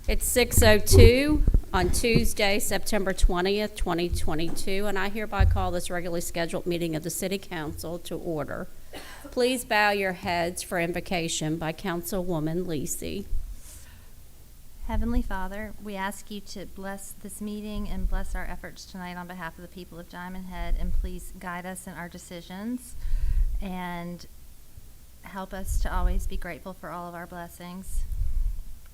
It's 6:02 on Tuesday, September 20th, 2022, and I hereby call this regularly scheduled meeting of the City Council to order. Please bow your heads for invocation by Councilwoman Lisi. Heavenly Father, we ask you to bless this meeting and bless our efforts tonight on behalf of the people of Diamond Head, and please guide us in our decisions and help us to always be grateful for all of our blessings.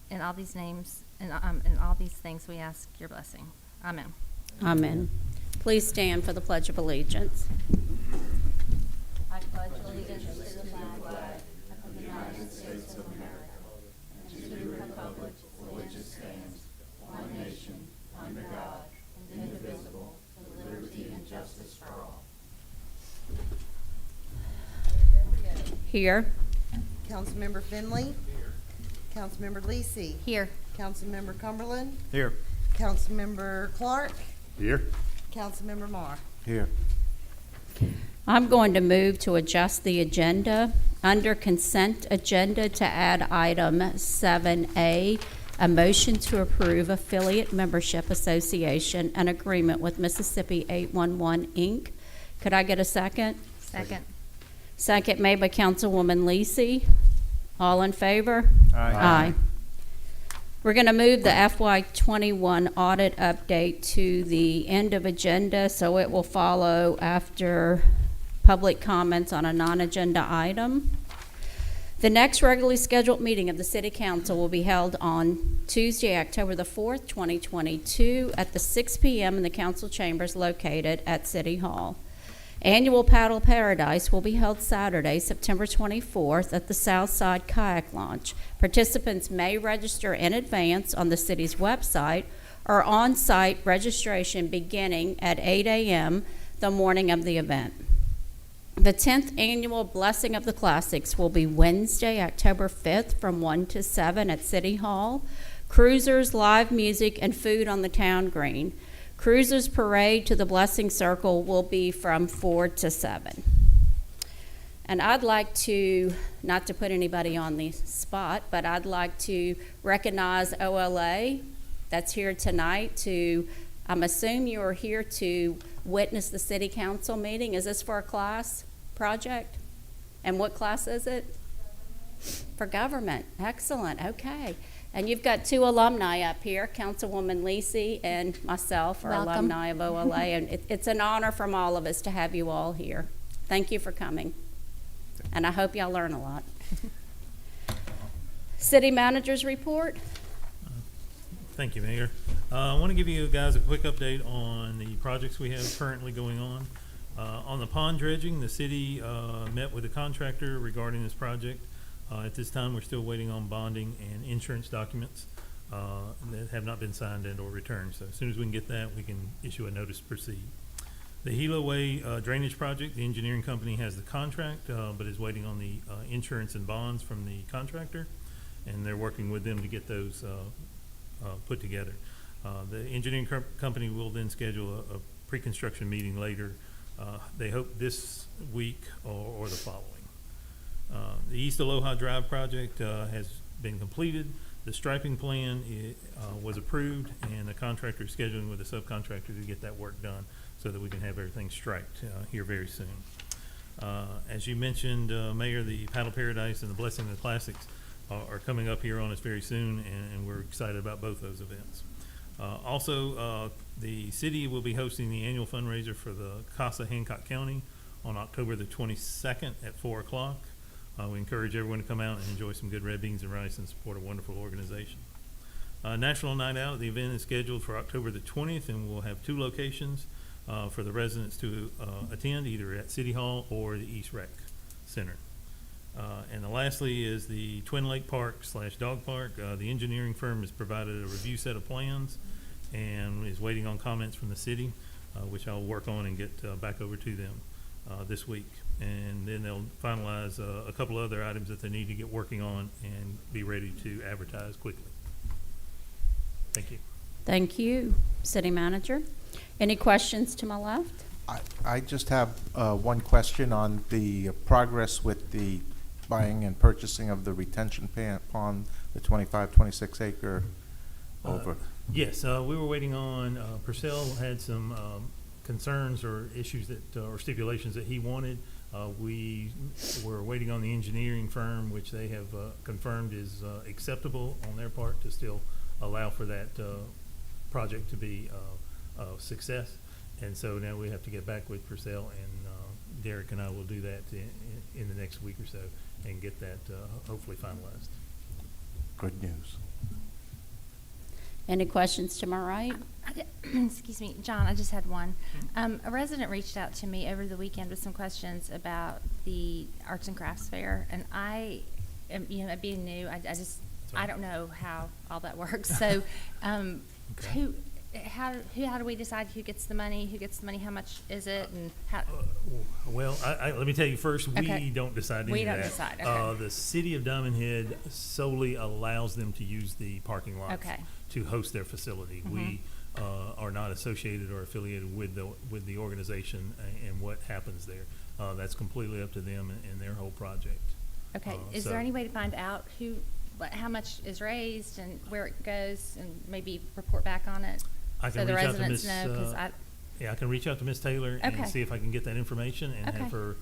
In all these names, in all these things, we ask your blessing. Amen. Amen. Please stand for the Pledge of Allegiance. I pledge allegiance to the flag of the United States of America and to the republic for which it stands, one nation, under God, indivisible, with liberty and justice for all. Here. Councilmember Finley. Councilmember Lisi. Here. Councilmember Cumberland. Here. Councilmember Clark. Here. Councilmember Marr. Here. I'm going to move to adjust the agenda. Under consent agenda to add item 7A, a motion to approve Affiliate Membership Association and agreement with Mississippi 811 Inc. Could I get a second? Second. Second made by Councilwoman Lisi. All in favor? Aye. We're going to move the FY21 audit update to the end of agenda, so it will follow after public comments on a non-agenda item. The next regularly scheduled meeting of the City Council will be held on Tuesday, October the 4th, 2022 at the 6 p.m. in the council chambers located at City Hall. Annual Paddle Paradise will be held Saturday, September 24th at the Southside Kayak Launch. Participants may register in advance on the city's website or on-site registration beginning at 8 a.m. the morning of the event. The 10th Annual Blessing of the Classics will be Wednesday, October 5th from 1 to 7 at City Hall. Cruisers, live music, and food on the town green. Cruisers Parade to the Blessing Circle will be from 4 to 7. And I'd like to, not to put anybody on the spot, but I'd like to recognize OLA that's here tonight to, I'm assuming you are here to witness the City Council meeting. Is this for a class project? And what class is it? For government. Excellent. Okay. And you've got two alumni up here, Councilwoman Lisi and myself are Welcome. alumni of OLA, and it's an honor from all of us to have you all here. Thank you for coming, and I hope y'all learn a lot. City Manager's report. Thank you, Mayor. I want to give you guys a quick update on the projects we have currently going on. On the pond dredging, the city met with a contractor regarding this project. At this time, we're still waiting on bonding and insurance documents that have not been signed and or returned. So as soon as we can get that, we can issue a notice to proceed. The Gila Way drainage project, the engineering company has the contract, but is waiting on the insurance and bonds from the contractor, and they're working with them to get those put together. The engineering company will then schedule a pre-construction meeting later. They hope this week or the following. The East Aloha Drive project has been completed. The striping plan was approved, and the contractor is scheduling with the subcontractor to get that work done so that we can have everything striped here very soon. As you mentioned, Mayor, the Paddle Paradise and the Blessing of the Classics are coming up here on us very soon, and we're excited about both those events. Also, the city will be hosting the annual fundraiser for the Casa Hancock County on October the 22nd at 4 o'clock. We encourage everyone to come out and enjoy some good red beans and rice and support a wonderful organization. National Night Out, the event is scheduled for October the 20th, and we'll have 2 locations for the residents to attend, either at City Hall or the East Rec Center. And lastly is the Twin Lake Park / Dog Park. The engineering firm has provided a review set of plans and is waiting on comments from the city, which I'll work on and get back over to them this week. And then they'll finalize a couple other items that they need to get working on and be ready to advertise quickly. Thank you. Thank you, City Manager. Any questions to my left? I just have one question on the progress with the buying and purchasing of the retention pond, the 25, 26 acre over? Yes, we were waiting on, Purcell had some concerns or issues that, or stipulations that he wanted. We were waiting on the engineering firm, which they have confirmed is acceptable on their part to still allow for that project to be a success. And so now we have to get back with Purcell, and Derek and I will do that in the next week or so and get that hopefully finalized. Good news. Any questions to my right? Excuse me, John, I just had one. A resident reached out to me over the weekend with some questions about the Arts and Crafts Fair, and I am, being new, I don't know how all that works. So, Okay. how do we decide who gets the money? Who gets the money? How much is it? And how? Well, let me tell you first, Okay. we don't decide any We of don't that. decide, okay. The city of Diamond Head solely allows them to use the parking lots Okay. to host their facility. Mhm. We are not associated or affiliated with the organization and what happens there. That's completely up to them and their whole project. Okay, is there any way to find out how much is raised and where it goes, and maybe report back on it? I So can the reach out to residents Miss, know, 'cause yeah, I can reach out to Miss Taylor Okay. and see if I can get that information and have Okay. her,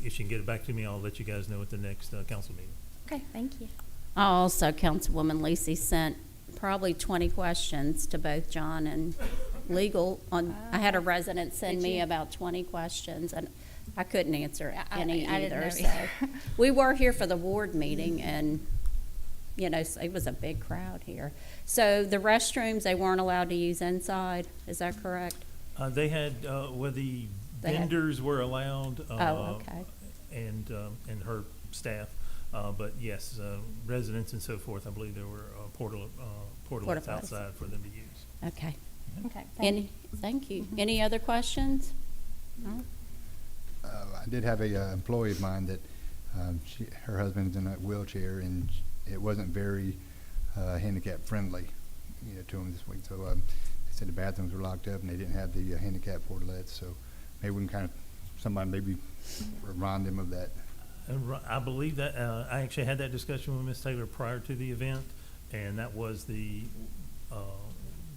if she can get it back to me, I'll let you guys know at the next council meeting. Okay, thank you. Also, Councilwoman Lisi sent probably 20 questions to both John and legal on, I had a resident send Did me you? about 20 questions, and I couldn't answer any I didn't either, know so. either. We were here for the ward meeting, and, so it was a big crowd here. So the restrooms, they weren't allowed to use inside, is that correct? They had, well, the They had- vendors were allowed. Oh, okay. And her staff, but yes, residents and so forth, I believe there were portals Porta-potties. outside for them to use. Okay. Okay, thank you. Thank you. Any other questions? No? I did have a employee of mine that her husband's in a wheelchair, and it wasn't very handicap friendly, to him this week. So they said the bathrooms were locked up and they didn't have the handicap portalets. So maybe we can somebody maybe remind them of that. I believe that, I actually had that discussion with Ms. Taylor prior to the event, and that was the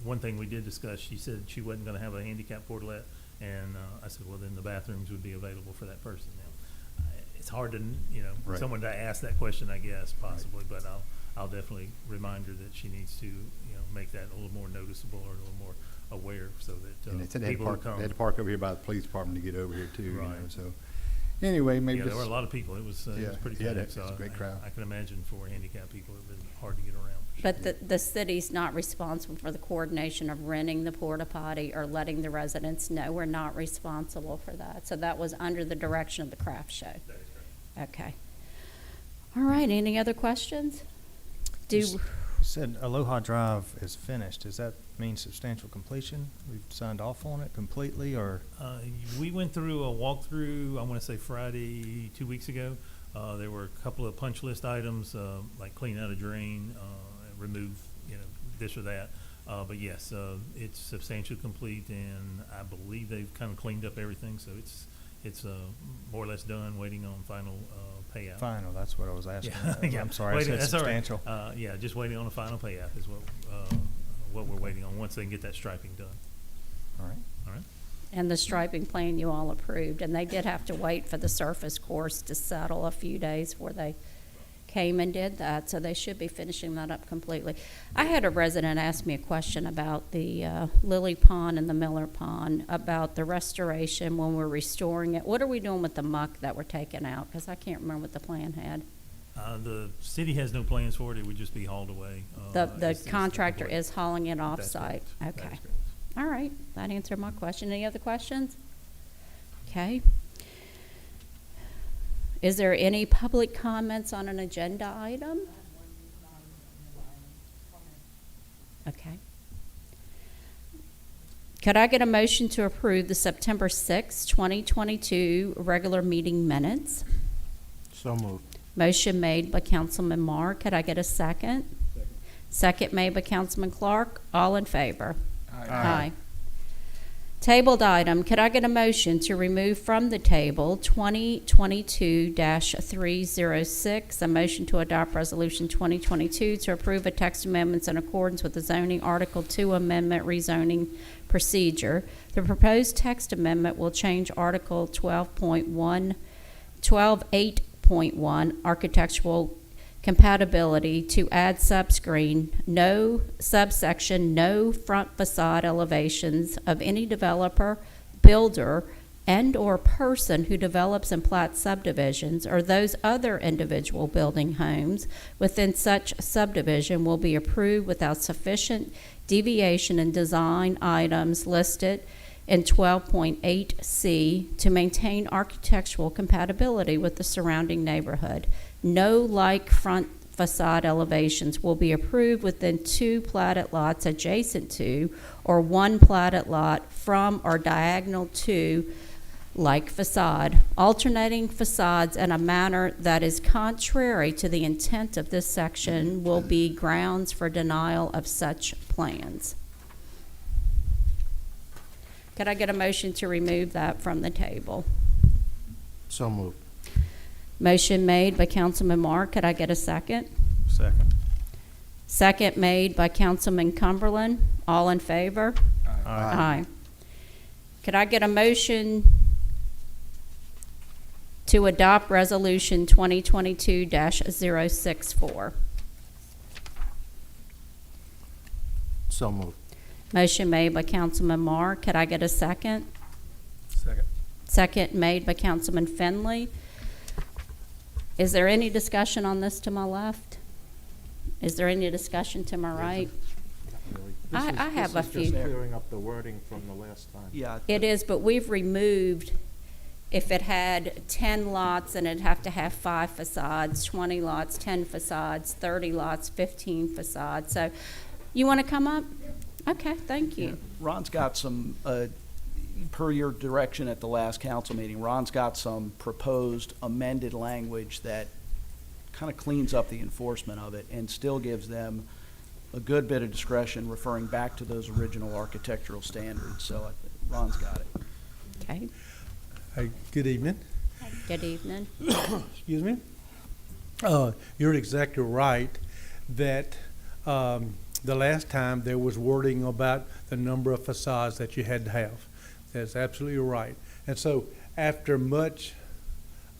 one thing we did discuss. She said she wasn't going to have a handicap portalet, and I said, well, then the bathrooms would be available for that person. Now, it's hard to, Right. someone to ask that question, I guess, possibly, but I'll definitely remind her that she needs to, make that a little more noticeable or a little more aware so that And they said they people who had come. to park over here by the police department to get over here too. Right. So anyway, maybe Yeah, there were a just- lot of people. It was Yeah, pretty yeah, packed. it was a great crowd. I can imagine for handicapped people, it would have been hard to get around. But the city's not responsible for the coordination of renting the porta potty or letting the residents know. We're not responsible for that. So that was under the direction of the craft show. That is correct. Okay. All right, any other questions? You said Aloha Drive is finished. Does that mean substantial completion? We've signed off on it completely, or? We went through a walkthrough, I want to say Friday, 2 weeks ago. There were a couple of punch list items, like clean out a drain, remove, this or that. But yes, it's substantially complete, and I believe they've kind of cleaned up everything, so it's more or less done, waiting on final payout. Final, that's what I was asking. Yeah, I'm sorry, I waiting- said that's all right. substantial. Yeah, just waiting on a final payout is what we're waiting on, once they can get that striping done. All right. All right? And the striping plan you all approved, and they did have to wait for the surface course to settle a few days before they came and did that, so they should be finishing that up completely. I had a resident ask me a question about the Lily Pond and the Miller Pond, about the restoration when we're restoring it. What are we doing with the muck that we're taking out? Because I can't remember what the plan had. The city has no plans for it. It would just be hauled away. The It's contractor complete. is hauling it That's off-site? correct. That Okay. is correct. All right, that answered my question. Any other questions? Okay. Is there any public comments on an agenda item? Okay. Could I get a motion to approve the September 6, 2022 regular meeting minutes? So moved. Motion made by Councilman Marr. Could I get a second? Second made by Councilman Clark. All in favor? Aye. Tabled item, could I get a motion to remove from the table 2022-306, a motion to adopt resolution 2022 to approve a text amendments in accordance with the zoning Article 2 amendment rezoning procedure. The proposed text amendment will change Article 12.8.1 architectural compatibility to add subscreen, no subsection, no front facade elevations of any developer, builder, and/or person who develops and plats subdivisions or those other individual building homes within such subdivision will be approved without sufficient deviation in design items listed in 12.8C to maintain architectural compatibility with the surrounding neighborhood. No like front facade elevations will be approved within 2 platted lots adjacent to or 1 platted lot from or diagonal to like facade, alternating facades in a manner that is contrary to the intent of this section will be grounds for denial of such plans. Could I get a motion to remove that from the table? So moved. Motion made by Councilman Marr. Could I get a second? Second. Second made by Councilman Cumberland. All in favor? Aye. Could I get a motion to adopt Resolution 2022-064? So moved. Motion made by Councilman Marr. Could I get a second? Second. Second made by Councilman Finley. Is there any discussion on this to my left? Is there any discussion to my right? I have a few. This is just clearing up the wording from the last time. Yeah. It is, but we've removed, if it had 10 lots, and it'd have to have 5 facades, 20 lots, 10 facades, 30 lots, 15 facades. So you want to come up? Okay, thank you. Ron's got some, per your direction at the last council meeting, Ron's got some proposed amended language that kind of cleans up the enforcement of it and still gives them a good bit of discretion referring back to those original architectural standards. So Ron's got it. Okay, Hey, good evening. good evening. Excuse me. You're exactly right that the last time there was wording about the number of facades that you had to have. That's absolutely right. And so after much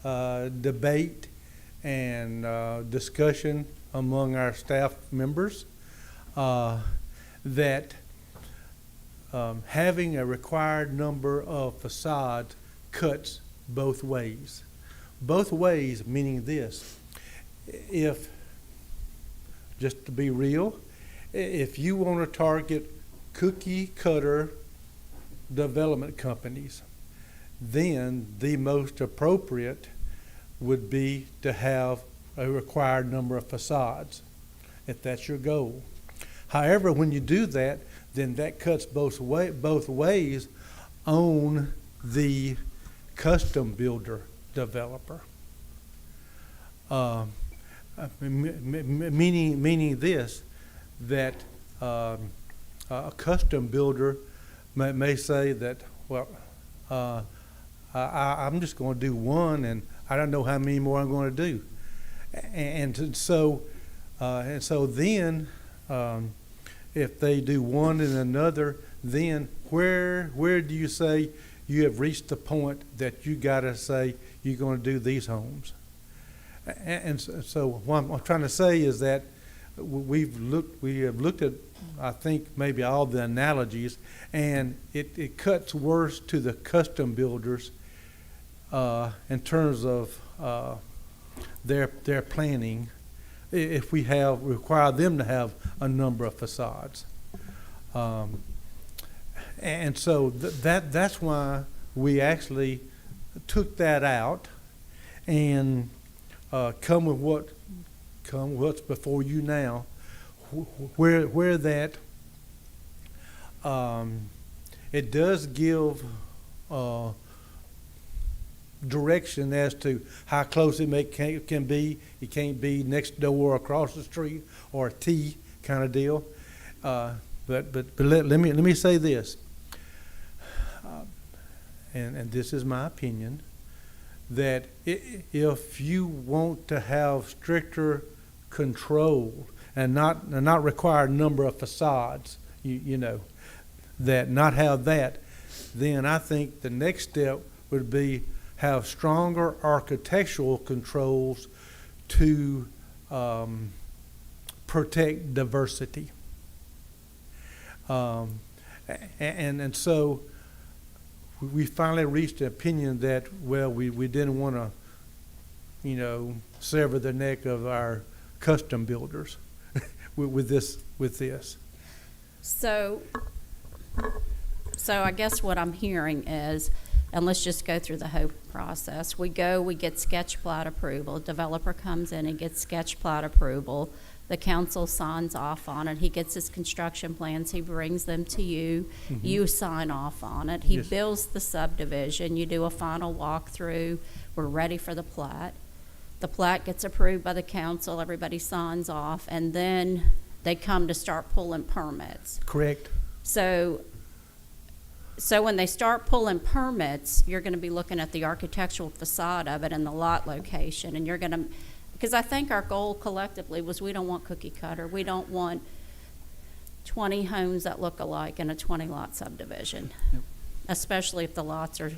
debate and discussion among our staff members, that having a required number of facades cuts both ways. Both ways meaning this: if, just to be real, if you want to target cookie cutter development companies, then the most appropriate would be to have a required number of facades, if that's your goal. However, when you do that, then that cuts both ways on the custom builder developer. Meaning this, that a custom builder may say that, well, I'm just going to do one, and I don't know how many more I'm going to do, and so then if they do one and another, then where do you say you have reached the point that you got to say you're going to do these homes? And so what I'm trying to say is that we have looked at, I think, maybe all the analogies, and it cuts worse to the custom builders in terms of their planning if we require them to have a number of facades. And so that's why we actually took that out and come with what's before you now, where that it does give direction as to how close it can be. It can't be next door or across the street or a T kind of deal. But let me say this. and this is my opinion, that if you want to have stricter control and not require a number of facades, you know, that not have that, then I think the next step would be have stronger architectural controls to protect diversity. And so we finally reached an opinion that, well, we didn't want to, you know, sever the neck of our custom builders with this. So I guess what I'm hearing is, and let's just go through the whole process. We get sketch plat approval. Developer comes in and gets sketch plat approval. The council signs off on it. He gets his construction plans. He brings them to you. Mhm. You sign off on it. He Yes. builds the subdivision. You do a final walkthrough. We're ready for the plat. The plat gets approved by the council. Everybody signs off, and then they come to start pulling permits. Correct? So when they start pulling permits, you're gonna be looking at the architectural facade of it and the lot location, and you're gonna, because I think our goal collectively was we don't want cookie cutter. We don't want 20 homes that look alike in a 20-lot subdivision. Yep. Especially if the lots are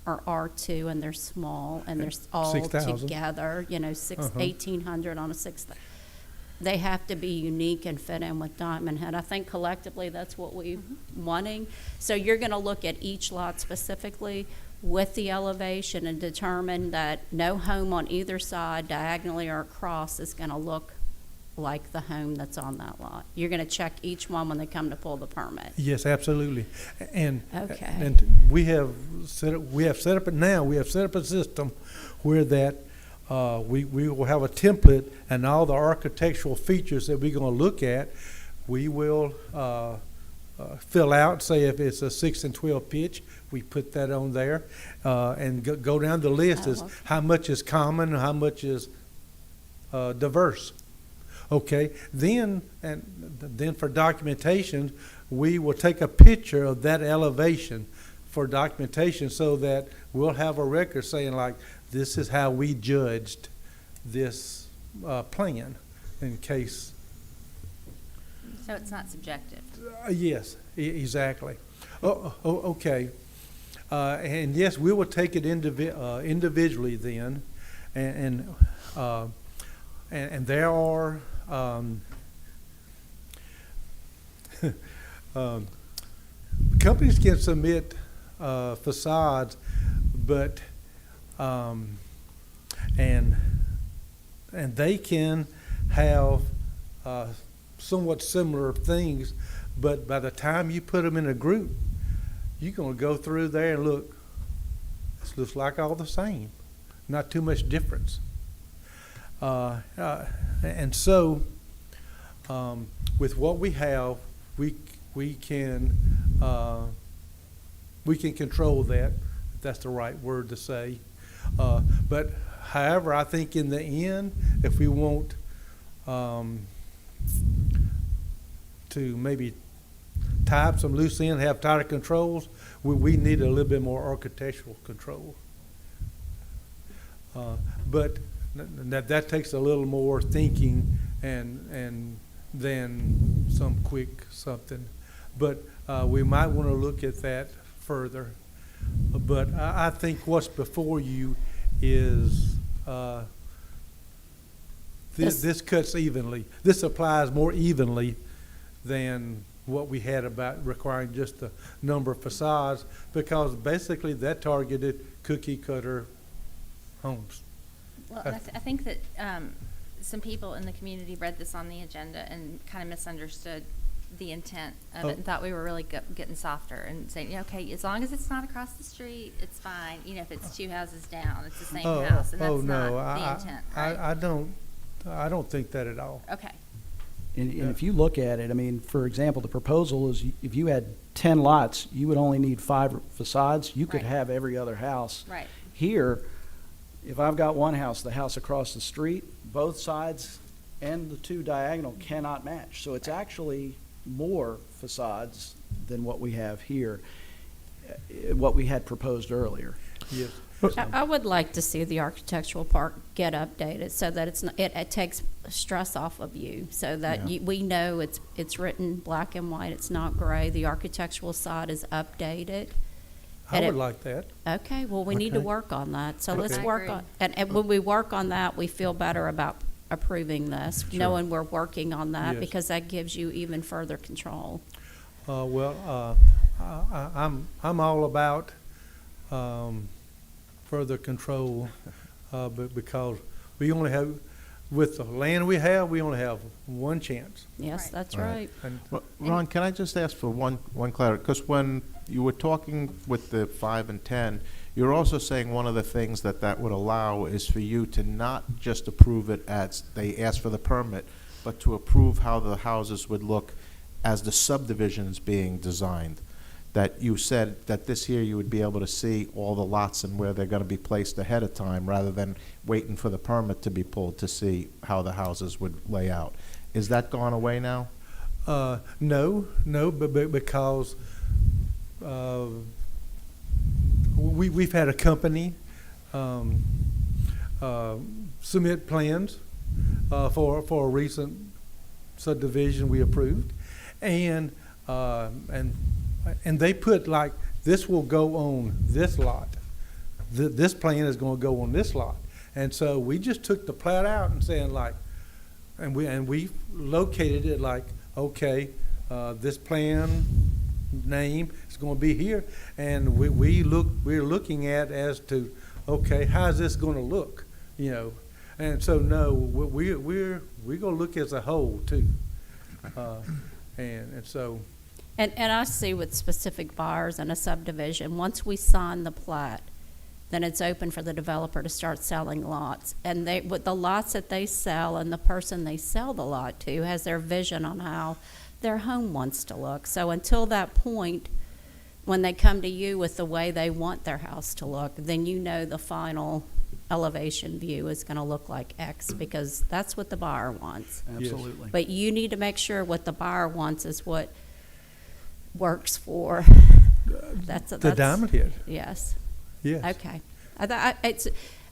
R2 and they're small and they're all 6,000. together, you know, 1,800 on a 6,000. They have to be unique and fit in with Diamond Head. I think collectively that's what we're wanting. So you're gonna look at each lot specifically with the elevation and determine that no home on either side, diagonally or across, is gonna look like the home that's on that lot. You're gonna check each one when they come to pull the permit. Yes, absolutely. And Okay. and we have set up a system where that we will have a template, and all the architectural features that we're going to look at, we will fill out. Say if it's a 6 and 12 pitch, we put that on there, and go down the list as okay. how much is common, how much is diverse. Okay, then for documentation, we will take a picture of that elevation for documentation, so that we'll have a record saying, like, this is how we judged this plan, in case. So it's not subjective. Yes, exactly. Okay. And yes, we will take it individually then, and there are companies can submit facades, but and they can have somewhat similar things, but by the time you put them in a group, you're going to go through there and look, this looks like all the same, not too much difference. And so with what we have, we can control that, if that's the right word to say. But however, I think in the end, if we want to maybe tie up some loose ends, have tighter controls, we need a little bit more architectural control. But that takes a little more thinking and than some quick something. But we might want to look at that further. But I think what's before you is this cuts evenly. This applies more evenly than what we had about requiring just a number of facades, because basically that targeted cookie cutter homes. Well, and I think that some people in the community read this on the agenda and kind of misunderstood the intent of it and thought we were really getting softer and saying, yeah, okay, as long as it's not across the street, it's fine. You know, if it's 2 houses down, it's the same house, and that's no, not the intent, right? I don't think that at all. Okay. And if you look at it, I mean, for example, the proposal is if you had 10 lots, you would only need 5 facades. You could Right. have every other house. Right. Here, if I've got one house, the house across the street, both sides and the 2 diagonal cannot match. So it's actually more facades than what we have here. what we had proposed earlier. Yes. I would like to see the architectural part get updated so that it's, it takes stress off of you, so that Yeah. we know it's written black and white, it's not gray, the architectural side is updated. I And would it- like that. Okay, well, we need to Okay. work on that, so let's Okay. I work agree. on, and when we work on that, we feel better about approving this, knowing we're working on that, Yes. because that gives you even further control. I'm all about further control, because we only have, with the land we have, we only have one chance. Yes, Right. that's Right. right. And Well, Ron, can I just ask for one clarity? Because when you were talking with the 5 and 10, you're also saying one of the things that would allow is for you to not just approve it as they ask for the permit, but to approve how the houses would look as the subdivision is being designed. That you said that this year you would be able to see all the lots and where they're going to be placed ahead of time, rather than waiting for the permit to be pulled to see how the houses would lay out. Is that gone away now? No, but because we've had a company submit plans for a recent subdivision we approved, and they put like, this will go on this lot. This plan is going to go on this lot, and so we just took the plat out and saying like, and we located it like, okay, this plan name is going to be here, and we're looking at as to, okay, how's this going to look, you know? And so no, we're going to look as a whole too, and so. And I see with specific buyers in a subdivision, once we sign the plat, then it's open for the developer to start selling lots. And they, with the lots that they sell, and the person they sell the lot to has their vision on how their home wants to look. So until that point, when they come to you with the way they want their house to look, then you know the final elevation view is gonna look like X, because that's what the buyer wants. Absolutely. But you need to make sure what the buyer wants is what works for, that's. The Diamond Head, Yes. yes. Okay.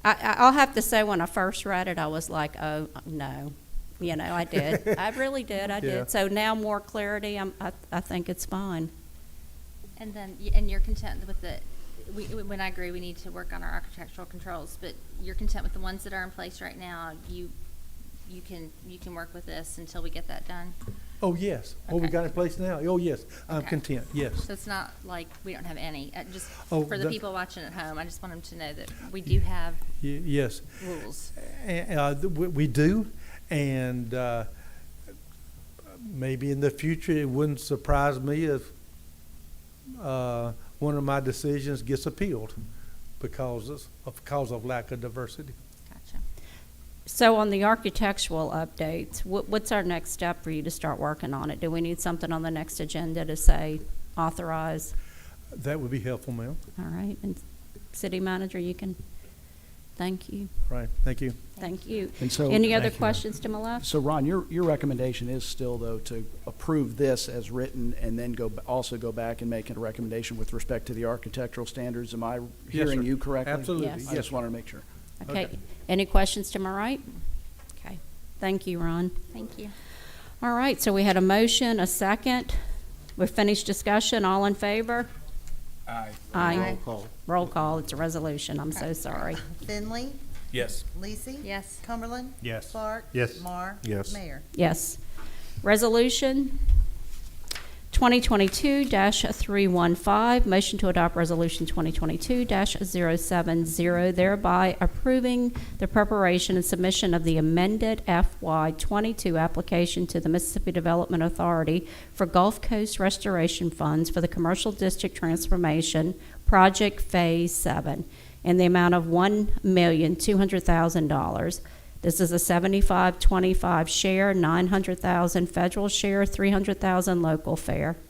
I'll have to say, when I first read it, I was like, oh, no. You know, I did. I really did. I Yeah. did. So now more clarity, I think it's fine. And then, and you're content with the, when I agree, we need to work on our architectural controls, but you're content with the ones that are in place right now? You can work with this until we get that done? Oh, yes. What we Okay. got in place now? Oh, yes. I'm Okay. content, yes. So it's not like we don't have any, just Oh, for the the- people watching at home, I just want them to know that we do have Yes. rules. We do, and maybe in the future, it wouldn't surprise me if one of my decisions gets appealed because of lack of diversity. Gotcha. So on the architectural updates, what's our next step for you to start working on it? Do we need something on the next agenda to say authorize? That would be helpful, ma'am. All right. And city manager, you can, thank you. Right, thank you. Thank you. And so- Any other Thank you. questions to my left? So Ron, your recommendation is still, though, to approve this as written and then also go back and make a recommendation with respect to the architectural standards? Am I hearing sir. you correctly? Absolutely, Yes. I just wanted to make sure. Okay. Okay. Any questions to my right? Okay. Thank you, Ron. Thank you. All right, so we had a motion, a second. We've finished discussion. All in favor? Roll Aye. call. Roll call. It's a resolution. I'm so sorry. Finley, Yes. Lisi. Yes. Cumberland. Yes. Clark. Yes. Marr. Yes. Mayor. Yes. Resolution 2022-315, motion to adopt Resolution 2022-070, thereby approving the preparation and submission of the amended FY22 application to the Mississippi Development Authority for Gulf Coast Restoration Funds for the Commercial District Transformation Project Phase 7 in the amount of $1,200,000. This is a 75-25 share, 900,000 federal share, 300,000 local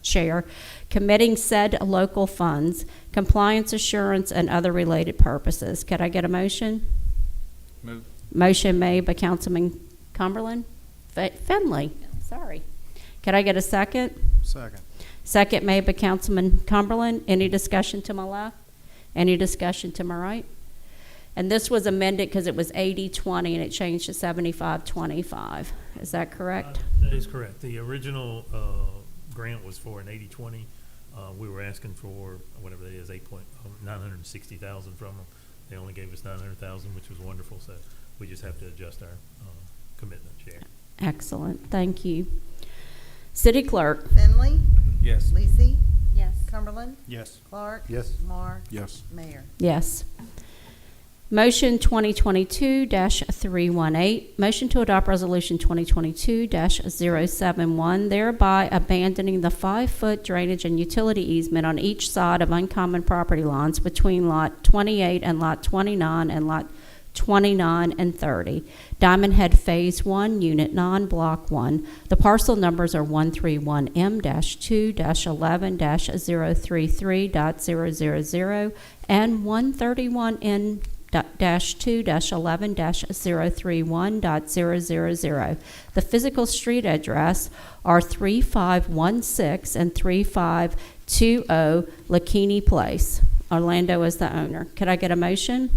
share, committing said local funds, compliance assurance, and other related purposes. Could I get a motion? Move. Motion made by Councilman Cumberland, Finley. Sorry. Could I get a second? Second. Second made by Councilman Cumberland. Any discussion to my left? Any discussion to my right? And this was amended because it was 80-20 and it changed to 75-25. Is that correct? That is correct. The original grant was for an 80-20. We were asking for whatever that is, 960,000 from them. They only gave us 900,000, which was wonderful. So we just have to adjust our commitment share. Excellent. Thank you. City Clerk. Finley, Yes. Lisi, Yes. Cumberland, Yes. Clark. Yes. Marr, Yes. Mayor. Yes. Motion 2022-318, motion to adopt resolution 2022-071, thereby abandoning the 5-foot drainage and utility easement on each side of uncommon property lines between Lot 28 and Lot 29 and Lot 29 and 30. Diamond Head Phase 1, Unit 9, Block 1. The parcel numbers are 131M-2-11-033.000 and 131N-2-11-031.000. The physical street address are 3516 and 3520 Lakini Place. Orlando is the owner. Could I get a motion?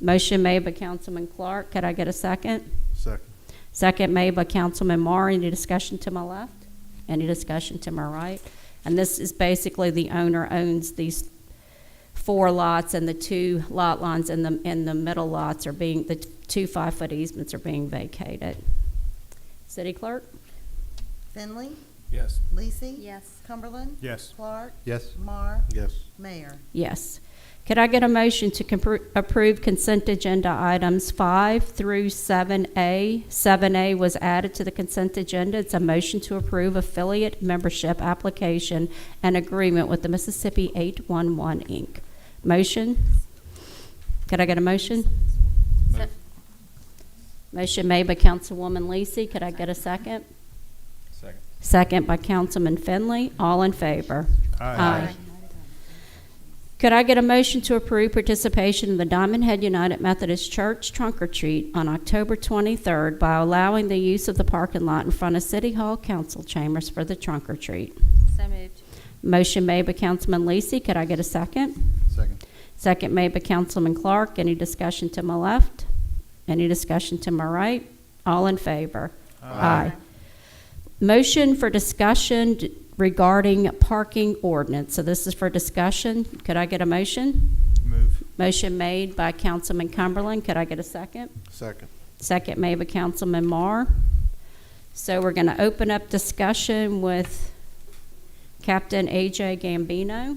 Motion made by Councilman Clark. Could I get a second? Second. Second made by Councilman Marr. Any discussion to my left? Any discussion to my right? And this is basically the owner owns these 4 lots, and the 2 lot lines in the middle lots are being, the 2 5-foot easements are being vacated. City Clerk? Finley, Yes. Lisi. Yes. Cumberland. Yes. Clark. Yes. Marr, Yes. Mayor. Yes. Could I get a motion to approve consent agenda items 5 through 7A? 7A was added to the consent agenda. It's a motion to approve affiliate membership application and agreement with the Mississippi 811 Inc. Motion? Could I get a motion? Motion made by Councilwoman Lisi. Could I get a second? Second. Second by Councilman Finley. All in favor? Aye. Could I get a motion to approve participation in the Diamond Head United Methodist Church Trunk or Treat on October 23rd by allowing the use of the parking lot in front of City Hall Council Chambers for the trunk or treat? So moved. Motion made by Councilman Lisi. Could I get a second? Second. Second made by Councilman Clark. Any discussion to my left? Any discussion to my right? All in favor? Aye. Motion for discussion regarding parking ordinance. So this is for discussion. Could I get a motion? Move. Motion made by Councilman Cumberland. Could I get a second? Second. Second made by Councilman Marr. So we're going to open up discussion with Captain A.J. Gambino.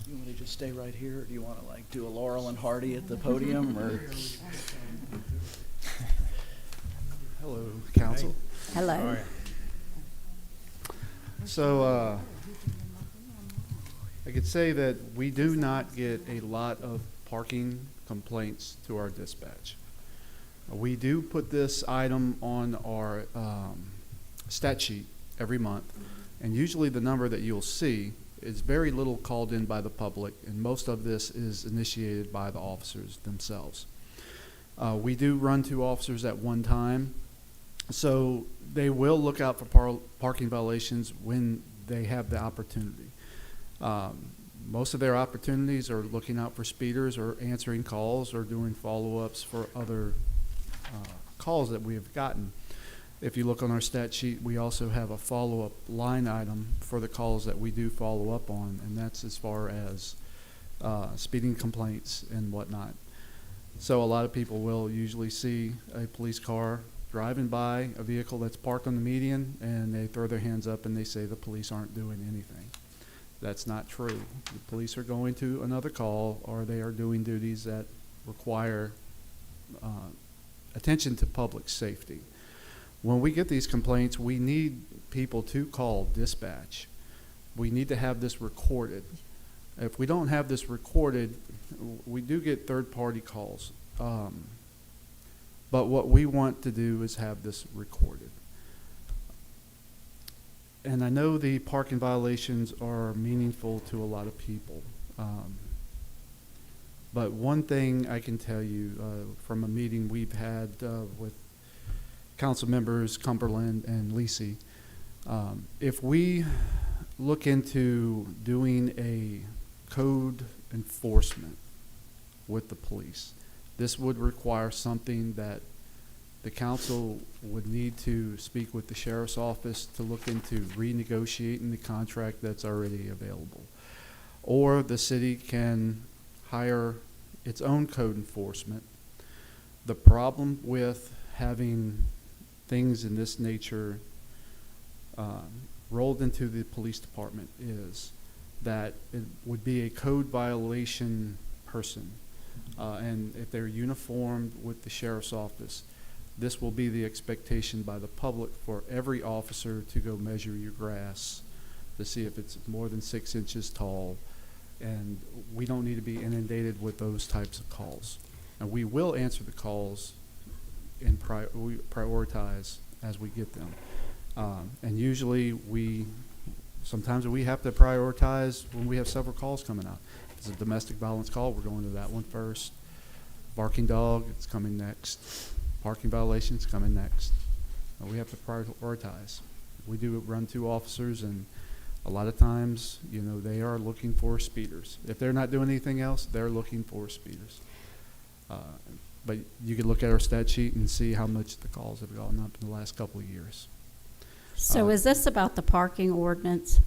You want to just stay right here, or do you want to like do a Laurel and Hardy at the podium, or? Hello, council. Hello. So, I could say that we do not get a lot of parking complaints to our dispatch. We do put this item on our stat sheet every month, and usually the number that you'll see is very little called in by the public, and most of this is initiated by the officers themselves. We do run 2 officers at one time, so they will look out for parking violations when they have the opportunity. Most of their opportunities are looking out for speeders or answering calls or doing follow-ups for other calls that we have gotten. If you look on our stat sheet, we also have a follow-up line item for the calls that we do follow up on, and that's as far as speeding complaints and whatnot. So a lot of people will usually see a police car driving by a vehicle that's parked on the median, and they throw their hands up and they say the police aren't doing anything. That's not true. The police are going to another call, or they are doing duties that require attention to public safety. When we get these complaints, we need people to call dispatch. We need to have this recorded. If we don't have this recorded, we do get third-party calls. But what we want to do is have this recorded. And I know the parking violations are meaningful to a lot of people. But one thing I can tell you from a meeting we've had with council members Cumberland and Lisi, if we look into doing a code enforcement with the police, this would require something that the council would need to speak with the sheriff's office to look into renegotiating the contract that's already available. Or the city can hire its own code enforcement. The problem with having things in this nature rolled into the police department is that it would be a code violation person. And if they're uniformed with the sheriff's office, this will be the expectation by the public for every officer to go measure your grass to see if it's more than 6 inches tall. And we don't need to be inundated with those types of calls. And we will answer the calls and we prioritize as we get them. And usually sometimes we have to prioritize when we have several calls coming out. If it's a domestic violence call, we're going to that one first. Barking dog, it's coming next. Parking violations coming next. We have to prioritize. We do run 2 officers, and a lot of times, they are looking for speeders. If they're not doing anything else, they're looking for speeders. But you can look at our stat sheet and see how much the calls have gone up in the last couple of years. So is this about the parking ordinance?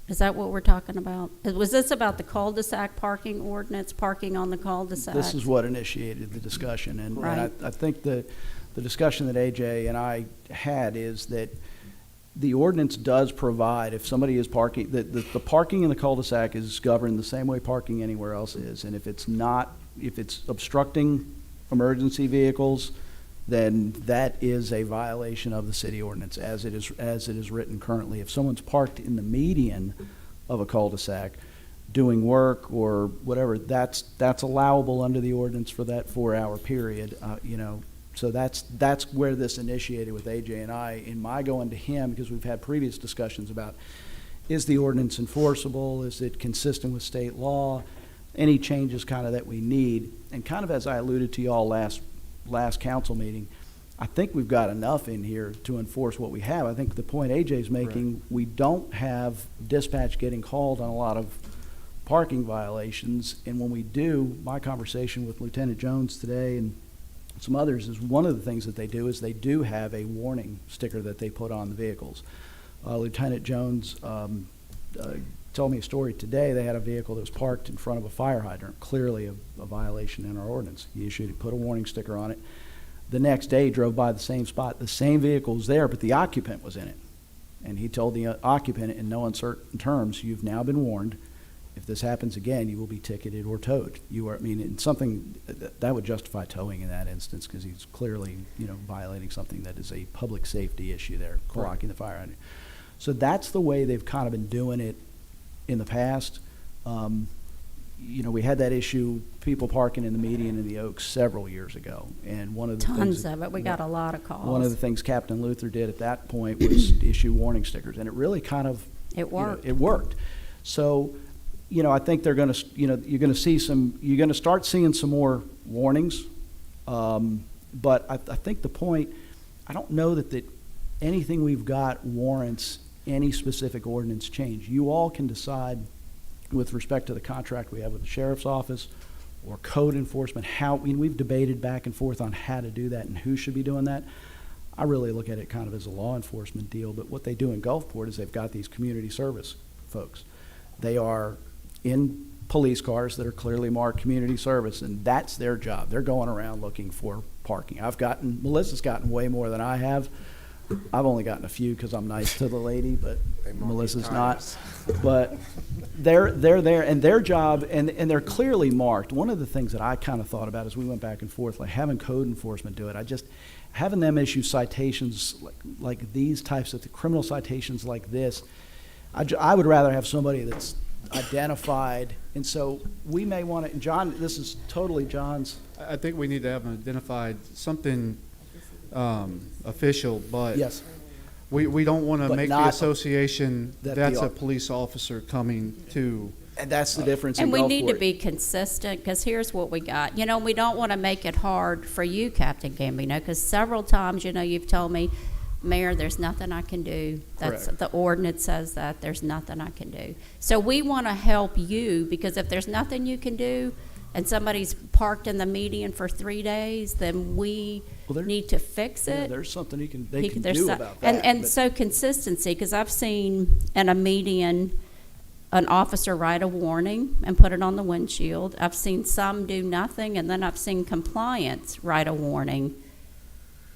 Is that what we're talking about? Was this about the cul-de-sac parking ordinance, parking on the cul-de-sac? This is what initiated the discussion, and Right. I think the discussion that AJ and I had is that the ordinance does provide, if somebody is parking, the parking in the cul-de-sac is governed the same way parking anywhere else is, and if it's obstructing emergency vehicles, then that is a violation of the city ordinance as it is written currently. If someone's parked in the median of a cul-de-sac doing work or whatever, that's allowable under the ordinance for that 4-hour period, So that's where this initiated with AJ and I, in my going to him, because we've had previous discussions about, is the ordinance enforceable? Is it consistent with state law? Any changes kind of that we need? And kind of as I alluded to y'all last council meeting, I think we've got enough in here to enforce what we have. I think the point AJ's making, we don't have dispatch getting called on a lot of parking violations. And when we do, my conversation with Lieutenant Jones today and some others is one of the things that they do is they do have a warning sticker that they put on the vehicles. Lieutenant Jones told me a story today. They had a vehicle that was parked in front of a fire hydrant, clearly a violation in our ordinance. He put a warning sticker on it. The next day, he drove by the same spot. The same vehicle was there, but the occupant was in it. And he told the occupant in no uncertain terms, "You've now been warned. If this happens again, you will be ticketed or towed." It's something that would justify towing in that instance because he's clearly, violating something that is a public safety issue there, blocking the fire hydrant. So that's the way they've kind of been doing it in the past. We had that issue, people parking in the median in the Oaks several years ago. And one of the Tons of it. We got a lot of calls. One of the things Captain Luther did at that point was issue warning stickers. And it really kind of, It worked. it worked. So, I think they're going to, you're going to start seeing some more warnings. But I think the point, I don't know that anything we've got warrants any specific ordinance change. You all can decide with respect to the contract we have with the sheriff's office or code enforcement, we've debated back and forth on how to do that and who should be doing that. I really look at it kind of as a law enforcement deal, but what they do in Gulfport is they've got these community service folks. They are in police cars that are clearly marked community service, and that's their job. They're going around looking for parking. Melissa's gotten way more than I have. I've only gotten a few because I'm nice to the lady, but Melissa's not. But they're there, and their job, and they're clearly marked. One of the things that I kind of thought about as we went back and forth, like having code enforcement do it, having them issue citations like these types of criminal citations like this, I would rather have somebody that's identified. And so we may want to, and John, this is totally John's. I think we need to have them identified something official, but Yes. we don't want to But make the not association that that's the- a police officer coming to And that's the difference in And we Gulfport. need to be consistent, because here's what we got. You know, we don't want to make it hard for you, Captain Gambino, because several times, you know, you've told me, Mayor, there's nothing I can do. That's, Correct. the ordinance says that, there's nothing I can do. So we want to help you, because if there's nothing you can do, and somebody's parked in the median for 3 days, then we Well, there- need to fix Yeah, it. there's something they can There's do so- about that. And but- so consistency, because I've seen in a median, an officer write a warning and put it on the windshield. I've seen some do nothing, and then I've seen compliance write a warning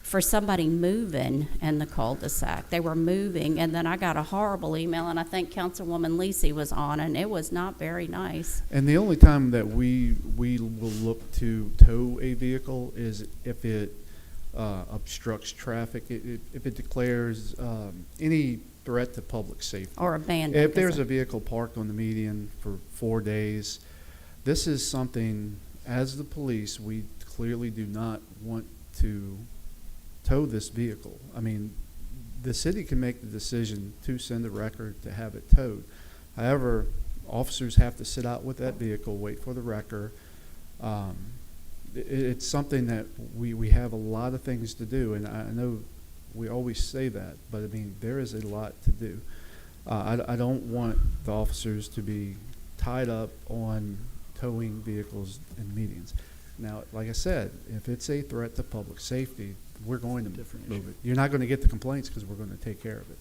for somebody moving in the cul-de-sac. They were moving, and then I got a horrible email, and I think Councilwoman Lisi was on, and it was not very nice. And the only time that we will look to tow a vehicle is if it obstructs traffic, if it declares any threat to public safety. Or abandoned. If there's 'cause a vehicle parked on the median for 4 days, this is something, as the police, we clearly do not want to tow this vehicle. I mean, the city can make the decision to send a record to have it towed. However, officers have to sit out with that vehicle, wait for the record. It's something that we have a lot of things to do, and I know we always say that, but I mean, there is a lot to do. I don't want the officers to be tied up on towing vehicles in medians. Now, like I said, if it's a threat to public safety, we're going to Different move issue. it. You're not going to get the complaints because we're going to take care of it.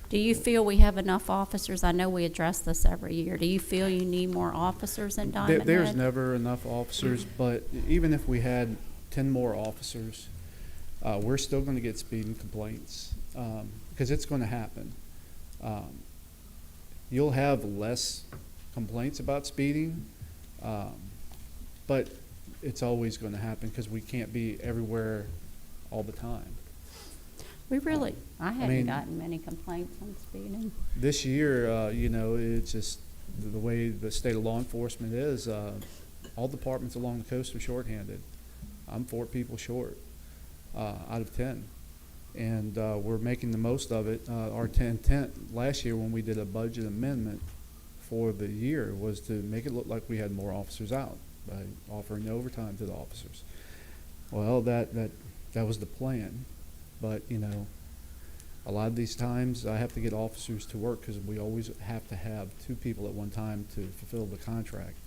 Do you feel we have enough officers? I know we address this every year. Do you feel you need more officers in Diamond There's Head? never enough officers, but even if we had 10 more officers, we're still going to get speeding complaints because it's going to happen. You'll have less complaints about speeding, but it's always going to happen because we can't be everywhere all the time. We really, I hadn't mean- gotten many complaints on speeding. This year, you know, it's just the way the state of law enforcement is. All departments along the coast are shorthanded. I'm 4 people short out of 10. And we're making the most of it. Our intent last year when we did a budget amendment for the year was to make it look like we had more officers out by offering overtime to the officers. Well, that was the plan. But, you know, a lot of these times I have to get officers to work because we always have to have 2 people at one time to fulfill the contract.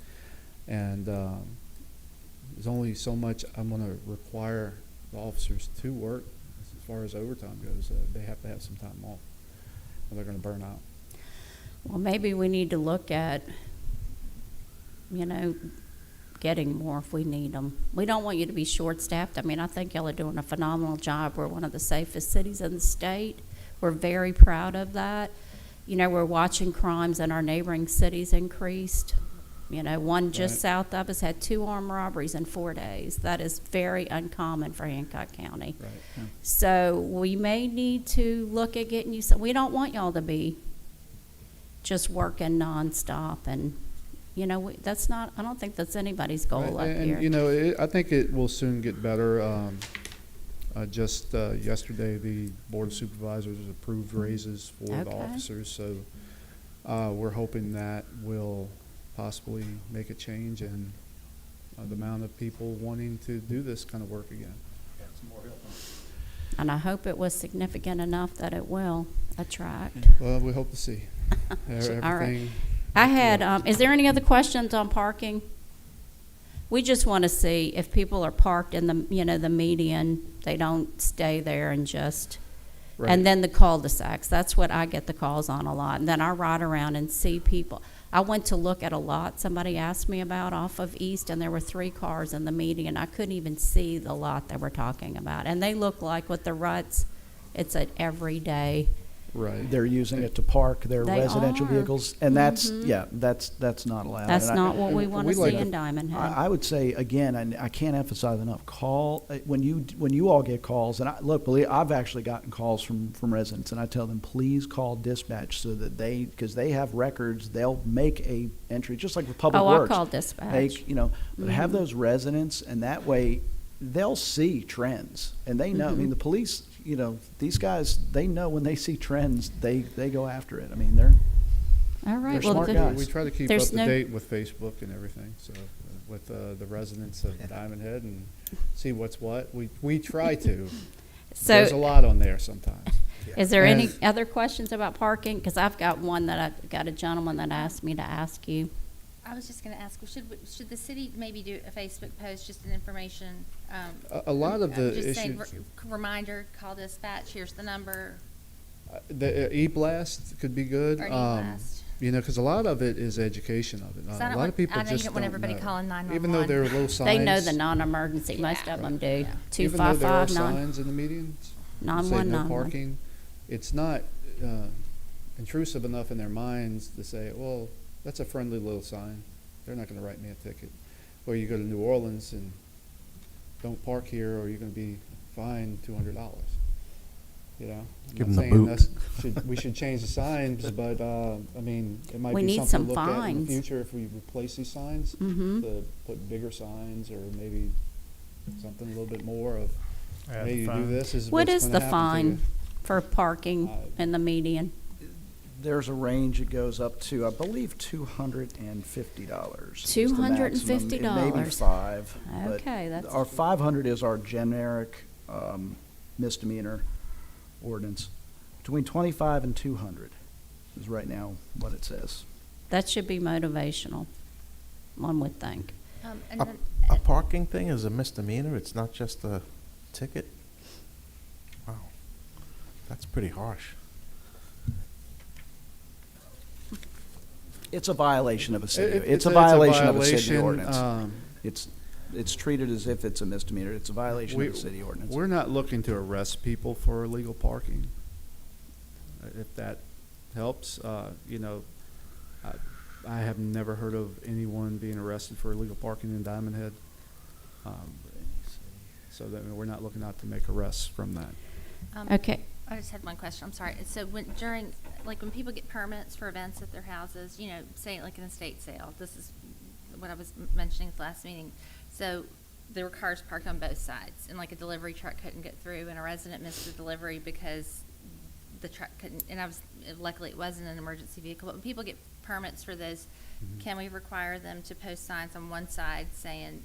And there's only so much I'm going to require the officers to work as far as overtime goes. They have to have some time off or they're going to burn out. Well, maybe we need to look at, you know, getting more if we need them. We don't want you to be short-staffed. I mean, I think y'all are doing a phenomenal job. We're one of the safest cities in the state. We're very proud of that. You know, we're watching crimes in our neighboring cities increased. You know, one just Right. south of us had 2 armed robberies in 4 days. That is very uncommon for Hancock County. Right. So we may need to look at getting you some, we don't want y'all to be just working nonstop and, you know, that's not, I don't think that's anybody's goal up And, here. you know, I think it will soon get better. Just yesterday, the Board of Supervisors approved raises for the Okay. officers. So we're hoping that will possibly make a change in the amount of people wanting to do this kind of work again. And I hope it was significant enough that it will attract. Well, we hope to see. All right. Everything. I had, is there any other questions on parking? We just want to see if people are parked in the, you know, the median, they don't stay there and just, Right. and then the cul-de-sacs. That's what I get the calls on a lot. And then I ride around and see people. I went to look at a lot somebody asked me about off of East, and there were 3 cars in the median. I couldn't even see the lot they were talking about. And they look like with the ruts, it's an everyday. Right. They're using it to park their They residential are. vehicles, and that's, Mhm. yeah, that's not allowed. That's And I- not what we want to we see like in to- Diamond Head. I would say, again, and I can't emphasize enough, call, when you all get calls, and I've actually gotten calls from residents, and I tell them, please call dispatch so that because they have records, they'll make a entry, just like with Public Oh, Works. I'll call dispatch. Make, you know, but have Mhm. those residents, and that way, they'll see trends, and they know, I mean, Mhm. the police, you know, these guys, they know when they see trends, they go after it. I mean, they're, All right, They're well, smart good. guys. We try to keep up There's to no- date with Facebook and everything, so, with the residents of Diamond Head and see what's what. We try to. There's a So, lot on there sometimes. is there any And- other questions about parking? Because I've got one that I've got a gentleman that asked me to ask you. I was just gonna ask, should the city maybe do a Facebook post, just an information? A lot of the Just saying, issues, reminder, call dispatch, here's the number, the e-blast could be good. or an e-blast. You know, because a lot of it is education of it. 'Cause A lot of people I know you just don't want everybody know. calling 911. Even though there are little signs. They know the non-emergency, most Yeah. of them do. Yeah. Even though there are 255 9 signs in the medians, say 911. no parking, it's not intrusive enough in their minds to say, well, that's a friendly little sign. They're not going to write me a ticket. Or you go to New Orleans and don't park here, or you're going to be fined $200. You know, I'm Give not 'em the saying boot. we should change the signs, but I mean, it might We be need something some to look at in fines. the future if we replace these signs, Mhm. to put bigger signs, or maybe something a little bit more of, Add hey, the you do fine. this, is What what's is going the to happen to you. fine for parking in the median? There's a range that goes up to, I believe, $250. is the $250. maximum. It may be five. but Okay, that's- Our 500 is our generic misdemeanor ordinance. Between 25 and 200 is right now what it says. That should be motivational, one would think. And A, then, a parking thing is a misdemeanor, it's not just a ticket? Wow, that's pretty harsh. It's a violation of a city. It- It's a violation of a city violation, ordinance. It's treated as if it's a misdemeanor. It's a violation We- of a city ordinance. We're not looking to arrest people for illegal parking. If that helps, you know, I have never heard of anyone being arrested for illegal parking in Diamond Head. So that we're not looking out to make arrests from that. Okay, I just had one question, I'm sorry. So when people get permits for events at their houses, you know, say like an estate sale, this is what I was mentioning at the last meeting. So there were cars parked on both sides, and like a delivery truck couldn't get through, and a resident missed the delivery because the truck couldn't, and luckily it wasn't an emergency vehicle. But when people get permits for those, Mhm. can we require them to post signs on one side saying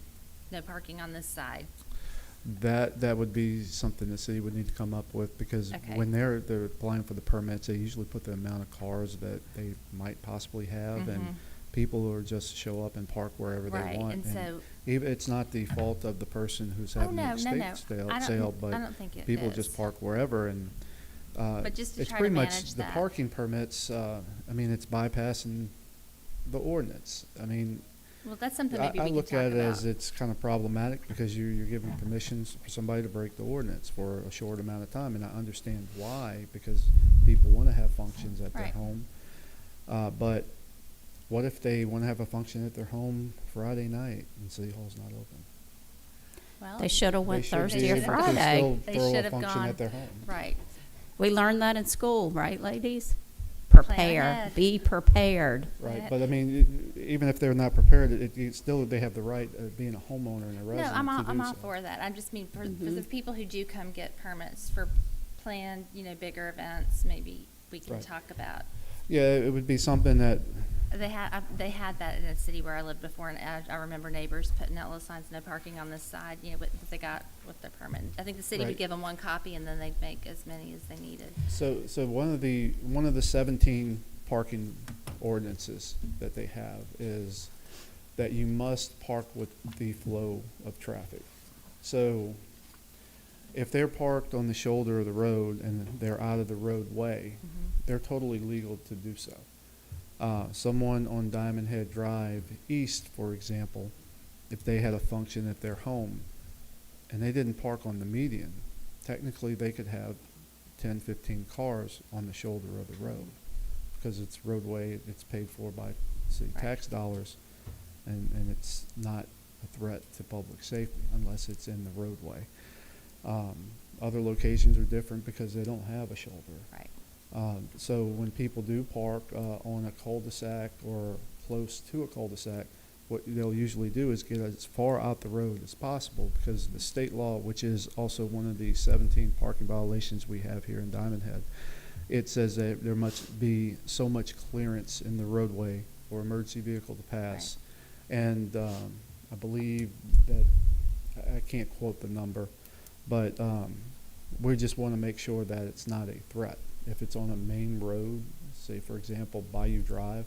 no parking on this side? That would be something the city would need to come up with, because Okay. when they're applying for the permits, they usually put the amount of cars that they might possibly have, and Mhm. people will just show up and park wherever they Right, want. and so- even, it's not the fault of the person who's Oh, having no, the no, no. estate sale, I don't- sale, I but don't think it people is. just park wherever, and But just to it's try to pretty much manage the that. parking permits. I mean, it's bypassing the ordinance. I mean, Well, that's something I maybe we can look talk at it about. as it's kind of problematic, because you're giving permissions for somebody to break the ordinance for a short amount of time, and I understand why, because people want to have functions at their Right. home. But what if they want to have a function at their home Friday night and City Hall's not open? Well, they should have They went should be Thursday or able to Friday. still They throw should a have function gone- at their home. Right. We learned that in school, right, ladies? Plan Prepare, ahead. be prepared. Right, Right. but I mean, even if they're not prepared, still, they have the right of being a homeowner and a No, resident I'm to all, do I'm all so. for that. I just mean for Mhm. the people who do come get permits for planned, you know, bigger events, maybe we can Right. talk about. Yeah, it would be something that, They had that in a city where I lived before, and I remember neighbors putting out little signs, no parking on this side, you know, but they got with their permit. I think the city would Right. give them one copy, and then they'd make as many as they needed. so one of the 17 parking ordinances that they have is that you must park with the flow of traffic. So if they're parked on the shoulder of the road and they're out of the roadway, they're totally legal to do so. Someone on Diamond Head Drive East, for example, if they had a function at their home and they didn't park on the median, technically they could have 10, 15 cars on the shoulder of the road, because it's roadway, it's paid for by city Right. tax dollars, and it's not a threat to public safety unless it's in the roadway. Other locations are different because they don't have a shoulder. Right. So when people do park on a cul-de-sac or close to a cul-de-sac, what they'll usually do is get as far out the road as possible, because the state law, which is also one of the 17 parking violations we have here in Diamond Head, it says that there must be so much clearance in the roadway for emergency vehicle to pass. And I believe that, I can't quote the number, but we just want to make sure that it's not a threat. If it's on a main road, say for example Bayou Drive,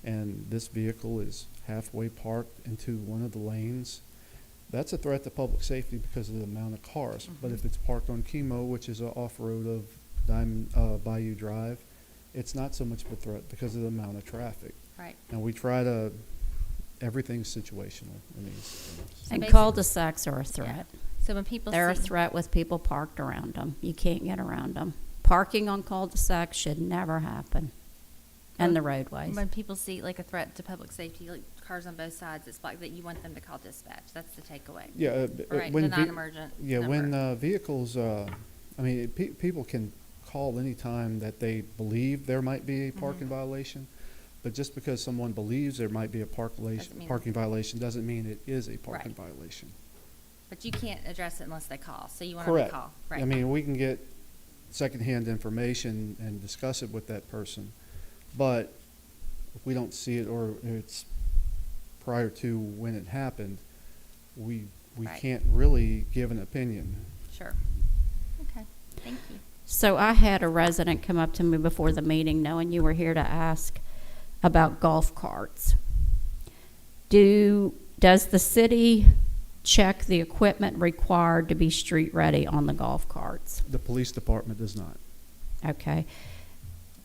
and this vehicle is halfway parked into one of the lanes, that's a threat to public safety because of the amount of cars. But if it's parked on Chemo, which is an off-road of Bayou Drive, it's not so much of a threat because of the amount of traffic. Right. And we try to, everything's situational in these things. And basic- cul-de-sacs are a threat. So when people They're a see, threat with people parked around them. You can't get around them. Parking on cul-de-sacs should never happen. And the roadways. when people see like a threat to public safety, like cars on both sides, it's like that you want them to call dispatch. That's the takeaway. Yeah, Right, when the ve- non-emergent Yeah, when number. vehicles, I mean, people can call any time that they believe there might be a parking violation, but just because someone believes there might be a Doesn't mean- parking violation doesn't mean it is a parking Right. violation. But you can't address it unless they call, so you want them to Correct. call. Right. I mean, we can get secondhand information and discuss it with that person, but if we don't see it or it's prior to when it happened, we Right. can't really give an opinion. Sure. Okay, thank you. So I had a resident come up to me before the meeting, knowing you were here to ask about golf carts. Does the city check the equipment required to be street ready on the golf carts? The police department does not. Okay.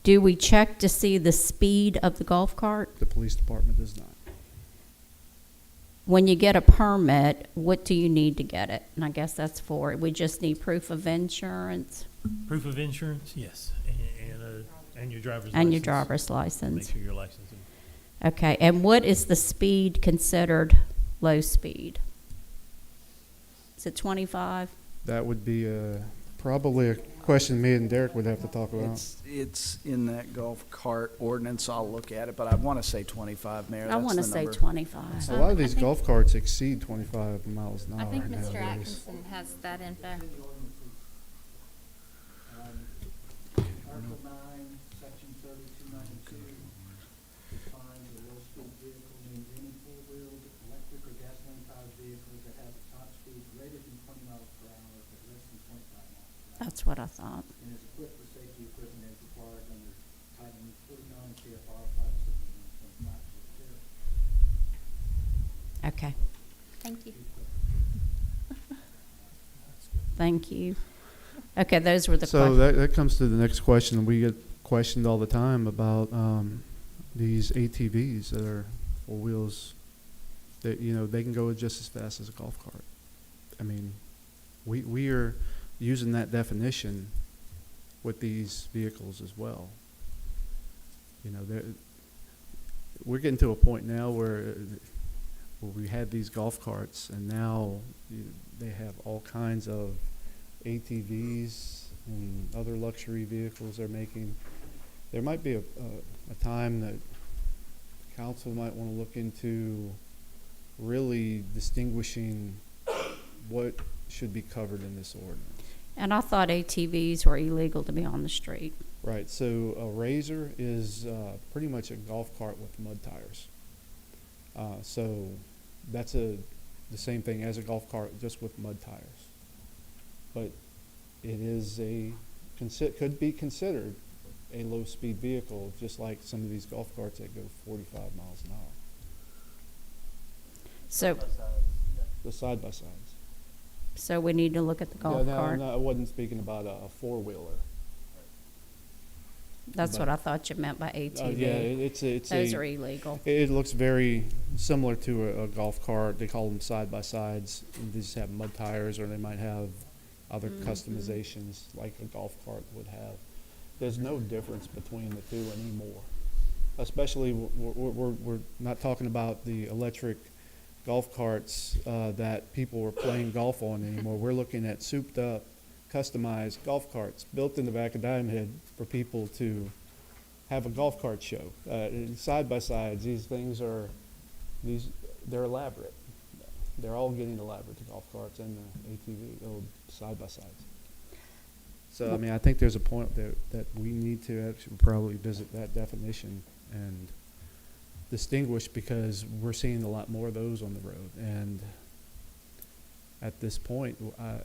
Do we check to see the speed of the golf cart? The police department does not. When you get a permit, what do you need to get it? And I guess that's for it. We just need proof of insurance Proof of insurance, yes, and your driver's license. and your driver's Make license. sure your license is. Okay, and what is the speed considered low speed? Is it 25? That would be probably a question me and Derek would have to talk about. It's in that golf cart ordinance. I'll look at it, but I want to say 25, Mayor. I That's want to the say number. 25. A lot of I these think- golf carts exceed 25 miles an hour I think Mr. nowadays. Atkinson has that info. Article 9, Section 3292, defines a low-speed vehicle means any four-wheeled, electric or gasoline-powered vehicles that have a top speed greater than 20 miles per hour but less than 25 miles per hour, That's what I thought. and is equipped with safety equipment as required under Title 49 CFR 571.562. Okay, Thank you. thank you. Okay, those were the So questions. that comes to the next question. We get questioned all the time about these ATVs that are four wheels that, they can go just as fast as a golf cart. I mean, we are using that definition with these vehicles as well. We're getting to a point now where we had these golf carts, and now they have all kinds of ATVs and other luxury vehicles they're making. There might be a time that council might want to look into really distinguishing what should be covered in this ordinance. And I thought ATVs were illegal to be on the street. Right, so a RZR is pretty much a golf cart with mud tires. So that's the same thing as a golf cart, just with mud tires. But it is could be considered a low-speed vehicle, just like some of these golf carts that go 45 miles an hour. So, The side-by-sides. so we need to look at the golf No, cart. I wasn't speaking about a four-wheeler. That's what I thought you meant by ATV. Yeah, it's Those are illegal. It looks very similar to a golf cart. They call them side-by-sides. They just have mud tires, or they might have other customizations like a golf cart would have. There's no difference between the two anymore. Especially, we're not talking about the electric golf carts that people are playing golf on anymore. We're looking at souped-up, customized golf carts built in the back of Diamond Head for people to have a golf cart show. Side-by-sides, these things they're elaborate. They're all getting elaborate, the golf carts and the ATV, side-by-sides. So, I mean, I think there's a point that we need to actually probably visit that definition and distinguish, because we're seeing a lot more of those on the road. And at this point,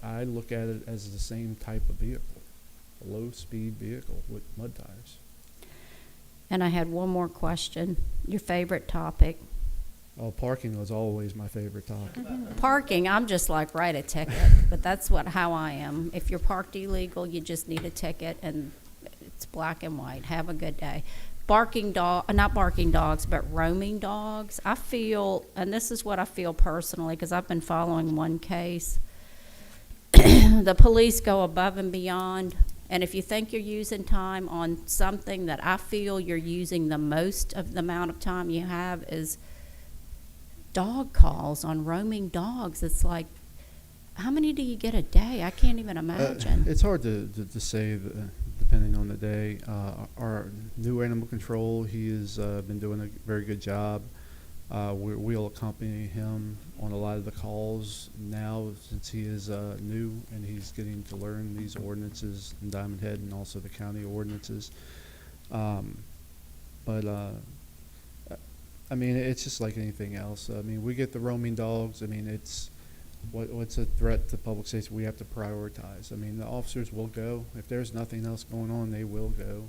I look at it as the same type of vehicle, a low-speed vehicle with mud tires. And I had one more question. Your favorite topic? Oh, parking was always my favorite topic. Parking, I'm just like, write a ticket, but that's how I am. If you're parked illegal, you just need a ticket, and it's black and white. Have a good day. Not barking dogs, but roaming dogs. I feel, and this is what I feel personally, because I've been following one case. The police go above and beyond, and if you think you're using time on something that I feel you're using the most of the amount of time you have is dog calls on roaming dogs. It's like, how many do you get a day? I can't even imagine. It's hard to say, depending on the day. Our new animal control, he has been doing a very good job. We'll accompany him on a lot of the calls now, since he is new and he's getting to learn these ordinances in Diamond Head and also the county ordinances. I mean, it's just like anything else. I mean, we get the roaming dogs. I mean, it's what's a threat to public safety? We have to prioritize. I mean, the officers will go. If there's nothing else going on, they will go.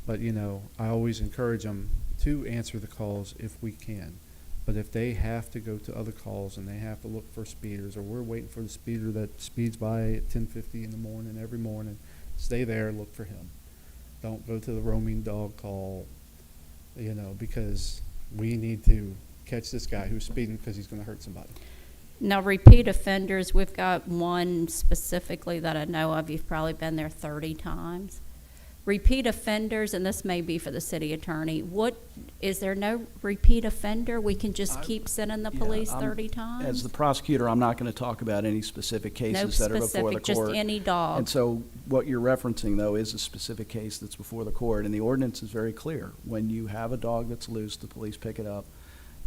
But, you know, I always encourage them to answer the calls if we can. But if they have to go to other calls and they have to look for speeders, or we're waiting for the speeder that speeds by at 10:50 in the morning every morning, stay there, look for him. Don't go to the roaming dog call, you know, because we need to catch this guy who's speeding because he's going to hurt somebody. Now, repeat offenders, we've got one specifically that I know of. You've probably been there 30 times. Repeat offenders, and this may be for the city attorney, is there no repeat offender? We can just keep sending the police 30 times? As the prosecutor, I'm not going to talk about any specific cases that are before the court. No specific, just any dog. And so what you're referencing, though, is a specific case that's before the court, and the ordinance is very clear. When you have a dog that's loose, the police pick it up.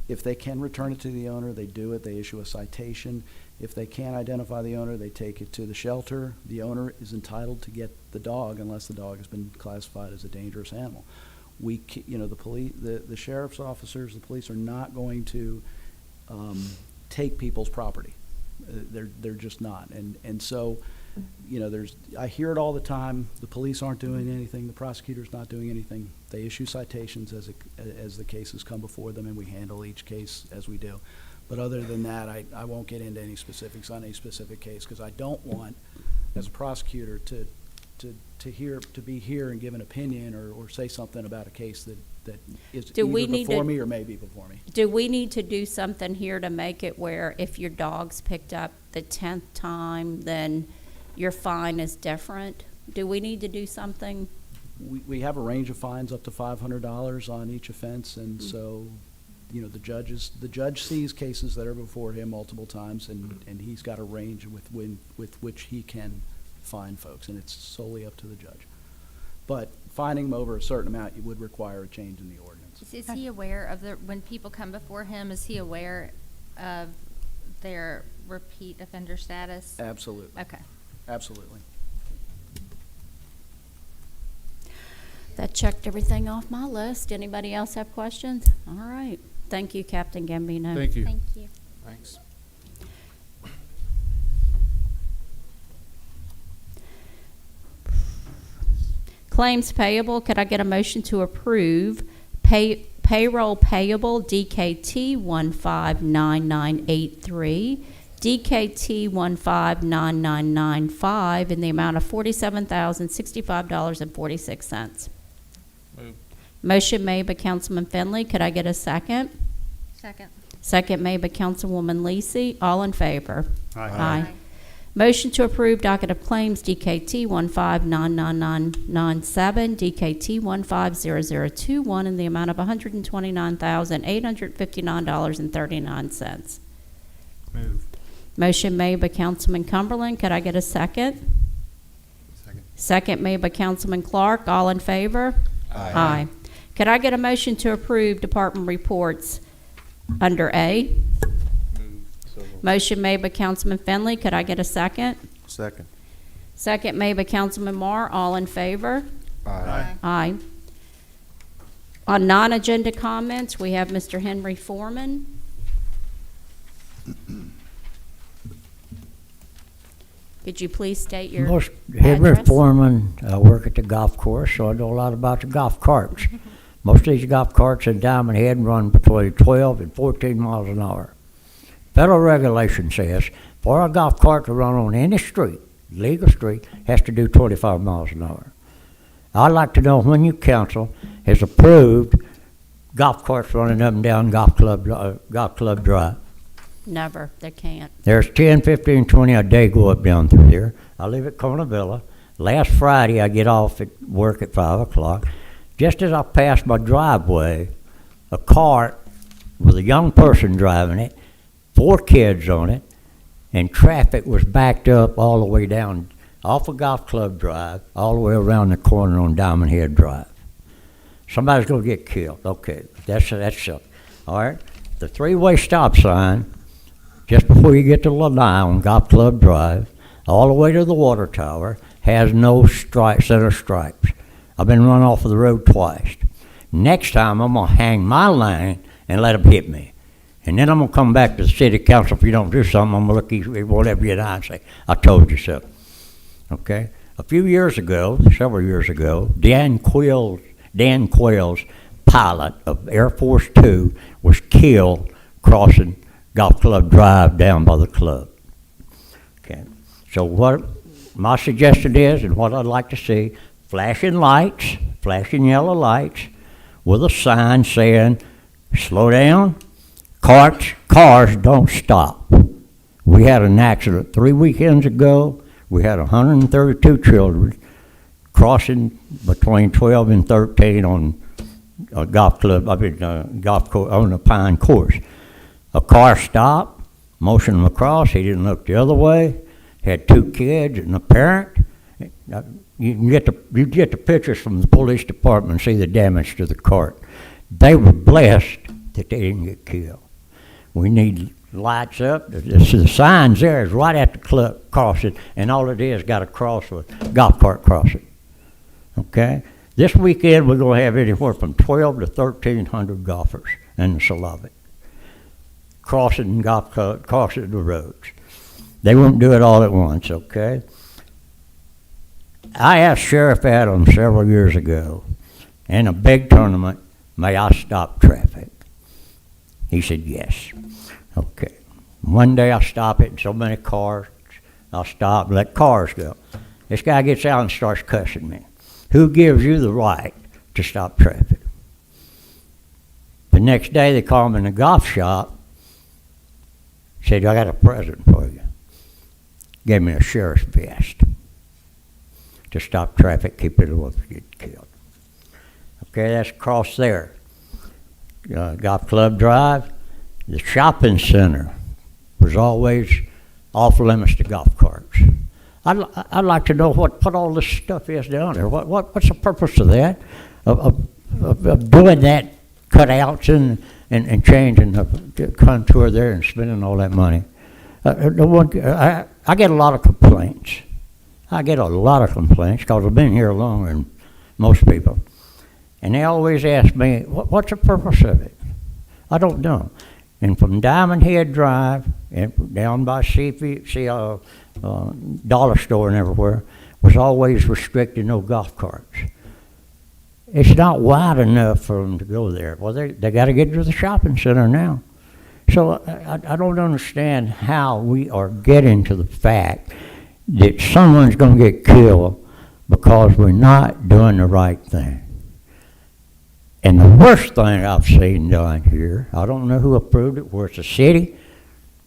If they can return it to the owner, they do it. They issue a citation. If they can't identify the owner, they take it to the shelter. The owner is entitled to get the dog unless the dog has been classified as a dangerous animal. The sheriff's officers, the police are not going to take people's property. They're just not. And so, you know, I hear it all the time. The police aren't doing anything. The prosecutor's not doing anything. They issue citations as the cases come before them, and we handle each case as we do. But other than that, I won't get into any specifics on any specific case, because I don't want, as a prosecutor, to be here and give an opinion or say something about a case that is either before me or may be before me. Do we need to do something here to make it where if your dog's picked up the 10th time, then your fine is different? Do we need to do something? We have a range of fines up to $500 on each offense, and so, you know, the judge sees cases that are before him multiple times, and he's got a range with which he can fine folks, and it's solely up to the judge. But fining them over a certain amount, you would require a change in the ordinance. Is he aware of when people come before him, is he aware of their repeat offender status? Absolutely. Okay. Absolutely. That checked everything off my list. Anybody else have questions? All right. Thank you, Captain Gambino. Thank you. Thank you. Thanks. Claims payable, could I get a motion to approve payroll payable DKT 159983, DKT 159995 in the amount of $47,065.46. Move. Motion made by Councilman Finley. Could I get a second? Second. Second made by Councilwoman Lisi. All in favor? Aye. Motion to approve docket of claims DKT 159997, DKT 150021 in the amount of $129,859.39. Move. Motion made by Councilman Cumberland. Could I get a second? Second. Second made by Councilman Clark. All in favor? Aye. Could I get a motion to approve department reports under A? Move. So moved. Motion made by Councilman Finley. Could I get a second? Second. Second made by Councilman Marr. All in favor? Aye. Aye. On non-agenda comments, we have Mr. Henry Foreman. Could you please state your Most Henry address? Foreman, I work at the golf course, so I know a lot about the golf carts. Most of these golf carts in Diamond Head run between 12 and 14 miles an hour. Federal regulation says for a golf cart to run on any street, legal street, has to do 25 miles an hour. I'd like to know when your council has approved golf carts running up and down Golf Club Drive. Never. They can't. There's 10, 15, 20 a day go up down through there. I live at Corona Villa. Last Friday, I get off at work at 5 o'clock. Just as I pass my driveway, a cart with a young person driving it, 4 kids on it, and traffic was backed up all the way down off of Golf Club Drive, all the way around the corner on Diamond Head Drive. Somebody's going to get killed. Okay, that's something. All right, the 3-way stop sign, just before you get to Lanai on Golf Club Drive, all the way to the water tower, has no center stripes. I've been run off of the road twice. Next time, I'm going to hang my line and let them hit me. And then I'm going to come back to the city council. If you don't do something, I'm going to look whatever you and I say, I told you so. Okay? A few years ago, several years ago, Dan Quayle's pilot of Air Force 2 was killed crossing Golf Club Drive down by the club. Okay, so what my suggestion is, and what I'd like to see, flashing lights, flashing yellow lights, with a sign saying, slow down, cars don't stop. We had an accident 3 weekends ago. We had 132 children crossing between 12 and 13 on a golf club, golf course, on a pine course. A car stopped, motioned him across. He didn't look the other way. Had 2 kids and a parent. You can get the pictures from the police department and see the damage to the cart. They were blessed that they didn't get killed. We need lights up. The signs there is right at the club crossing, and all it is got a cross with golf cart crossing. Okay? This weekend we're going to have anywhere from 12 to 1,300 golfers in the Slavic crossing the roads. They won't do it all at once, okay? I asked Sheriff Adams several years ago, in a big tournament, may I stop traffic? He said yes. Okay. One day I stop it, and so many cars, I'll stop and let cars go. This guy gets out and starts cussing me. Who gives you the right to stop traffic? The next day they called me in the golf shop, said, I got a present for you. Gave me a sheriff's vest to stop traffic, keep it away from getting killed. Okay, that's across there. Golf Club Drive. The shopping center was always off limits to golf carts. I'd like to know what all this stuff is down there. What's the purpose of that? Of doing that, cutouts and changing the contour there and spending all that money. I get a lot of complaints. Because I've been here longer than most people. And they always ask me, what's the purpose of it? I don't know. And from Diamond Head Drive and down by Dollar Store and everywhere was always restricted, no golf carts. It's not wide enough for them to go there. Well, they got to get to the shopping center now. So I don't understand how we are getting to the fact that someone's going to get killed because we're not doing the right thing. And the worst thing I've seen down here, I don't know who approved it, where it's a city,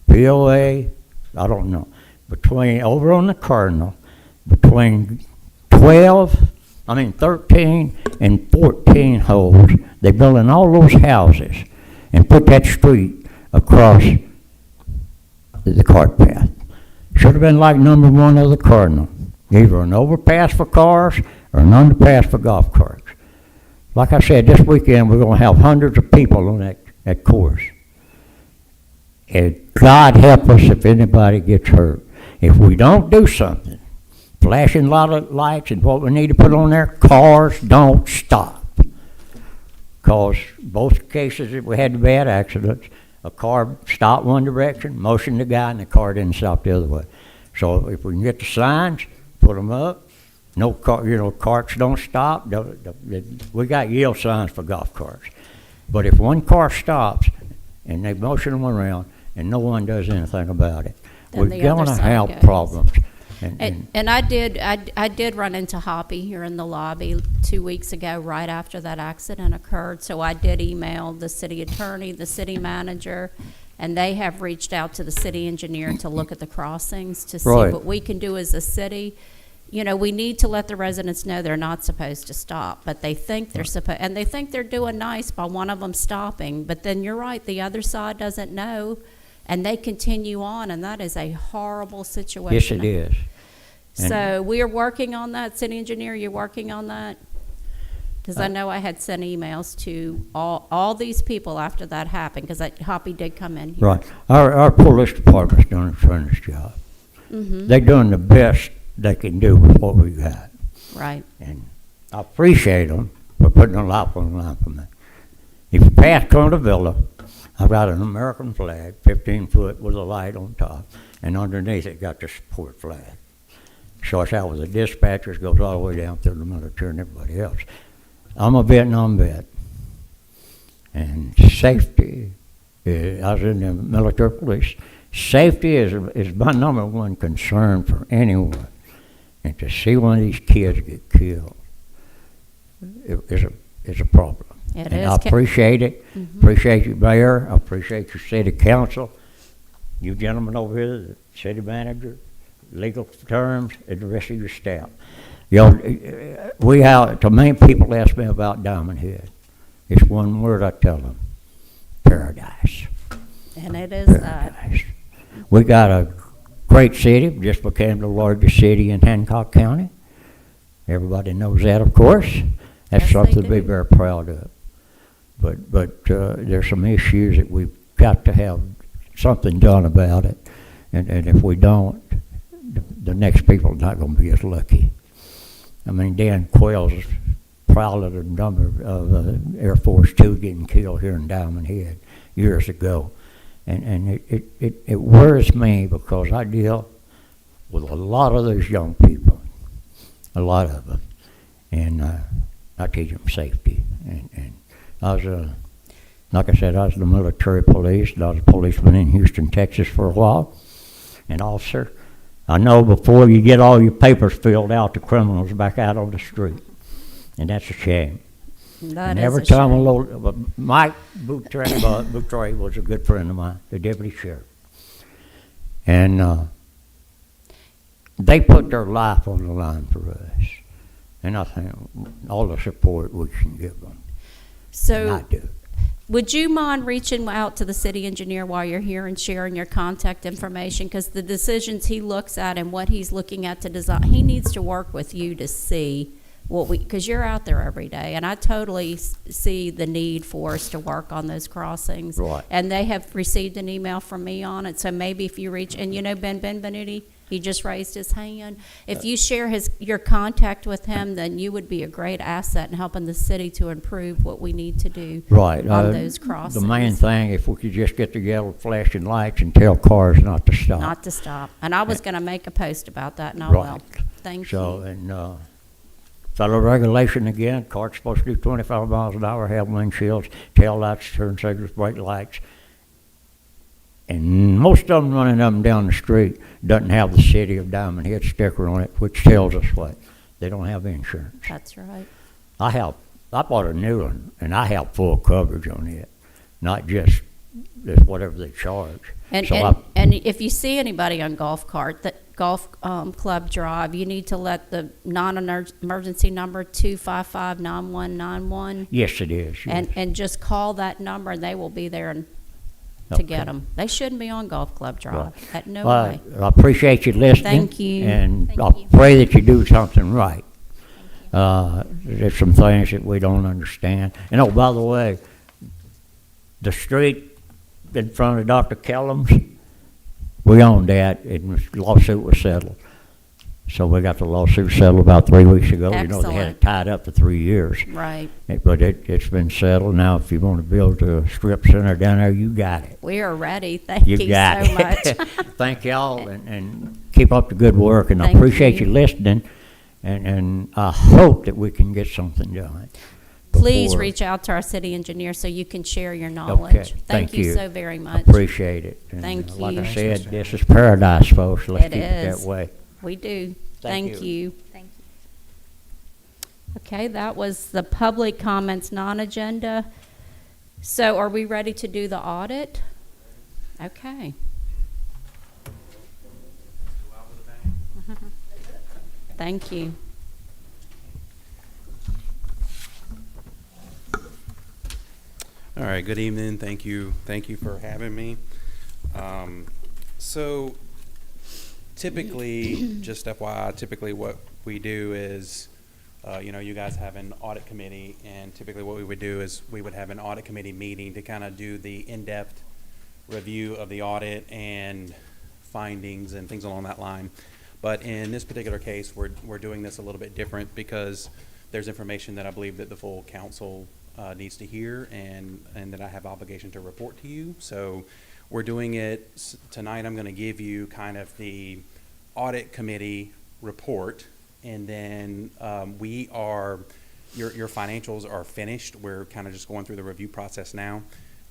POA, I don't know. Over on the Cardinal, between 13 and 14 holes, they're building all those houses and put that street across the cart path. Should have been like number 1 of the Cardinal, either an overpass for cars or an underpass for golf carts. Like I said, this weekend we're going to have hundreds of people on that course. And God help us if anybody gets hurt. If we don't do something, flashing lot of lights, and what we need to put on there, cars don't stop. Cause both cases that we had the bad accidents, a car stopped one direction, motioned the guy, and the car didn't stop the other way. So if we can get the signs, put them up, no car, carts don't stop. We got yield signs for golf carts. But if one car stops and they motion them around and no one does anything about it, Then we're the other gonna side have goes. problems. And I did run into Hoppy here in the lobby 2 weeks ago, right after that accident occurred. So I did email the city attorney, the city manager, and they have reached out to the city engineer to look at the crossings to see Right. what we can do as a city. We need to let the residents know they're not supposed to stop, but they think they're supposed, and they think they're doing nice by one of them stopping. But then you're right, the other side doesn't know, and they continue on, and that is a horrible situation. Yes, it is. So we are working on that. City engineer, you're working on that? Because I know I had sent emails to all these people after that happened, because Hoppy did come in here. Right. Our police department's doing a tremendous job. Mm-hmm. They're doing the best they can do with what we got. Right. And I appreciate them for putting a life on the line for me. If you pass Corona Villa, I've got an American flag, 15 foot with a light on top, and underneath it got the support flag. Starts out with the dispatchers, goes all the way down through the military and everybody else. I'm a Vietnam vet, and safety, I was in the military police. Safety is my number one concern for anyone. And to see one of these kids get killed is a problem. It and is. I appreciate it. Mhm. Appreciate you, Mayor. I appreciate your city council. You gentlemen over here, the city manager, legal terms, and the rest of your staff. We have, to many people ask me about Diamond Head. It's one word I tell them: paradise. And it is that. Paradise. We got a great city, just became the largest city in Hancock County. Everybody knows that, of course. That's Yes, they something to be do. very proud of. But there's some issues that we've got to have something done about it. And if we don't, the next people are not going to be as lucky. I mean, Dan Quayle's proud of the number of Air Force Two getting killed here in Diamond Head years ago. And it worries me because I deal with a lot of those young people, a lot of them, and I teach them safety. And I was, like I said, I was in the military police, and I was a policeman in Houston, Texas for a while, an officer. I know before you get all your papers filled out, the criminals back out on the street, and that's a shame. That And is every a time shame. Mike Boutray was a good friend of mine, the deputy sheriff. And they put their life on the line for us. And I think all the support we can give them. And I So do. would you mind reaching out to the city engineer while you're here and sharing your contact information? Because the decisions he looks at and what he's looking at to design, he needs to work with you to see because you're out there every day, and I totally see the need for us to work on those crossings. Right. And they have received an email from me on it, so maybe if you reach, and Ben Benuti, he just raised his hand. If you share your contact with him, then you would be a great asset in helping the city to improve what we need to do Right. on those crossings. The main thing, if we could just get the yellow flashing lights and tell cars not to stop. Not to stop. And I was going to make a post about that, and I Right. will. Thank So, you. and federal regulation again, carts supposed to do 25 miles an hour, have windshields, tail lights, turn signals, brake lights. And most of them running up and down the street doesn't have the City of Diamond Head sticker on it, which tells us what? They don't have insurance. That's right. I bought a new one, and I have full coverage on it, not just whatever they charge. And, So and if you see anybody on golf club drive, you need to let the non-emergency number 255-9191. Yes, it is. Yes. And just call that number, and they will be there to Okay. get them. They shouldn't be on golf club drive. Right. No Well, way. I appreciate you listening. Thank you. And Thank I you. pray that you do something right. There's some things that we don't understand. And oh, by the way, the street in front of Dr. Kellum's, we own that, and the lawsuit was settled. So we got the lawsuit settled about 3 weeks ago. You know, they had Excellent. it tied up for 3 years. Right. But it's been settled. Now, if you want to build a strip center down there, you got it. We are ready. Thank you got so it. much. Thank y'all, and keep up the good work, and I Thank appreciate you. you listening, and I hope that we can get something done. Please before- reach out to our city engineer so you can share your knowledge. Okay, Thank you you. so very much. Appreciate it. And, Thank like you. I Thanks, said, this is paradise, folks. Let's It keep it is. that way. We do. Thank Thank you. you. Thank you. Okay, that was the public comments non-agenda. So are we ready to do the audit? Okay. Thank you. All right, good evening. Thank you for having me. So typically, just FYI, typically what we do is, you guys have an audit committee, and typically what we would do is we would have an audit committee meeting to kind of do the in-depth review of the audit and findings and things along that line. But in this particular case, we're doing this a little bit different because there's information that I believe that the full council needs to hear, and that I have obligation to report to you. So we're doing it tonight. I'm going to give you kind of the audit committee report, and then your financials are finished. We're kind of just going through the review process now.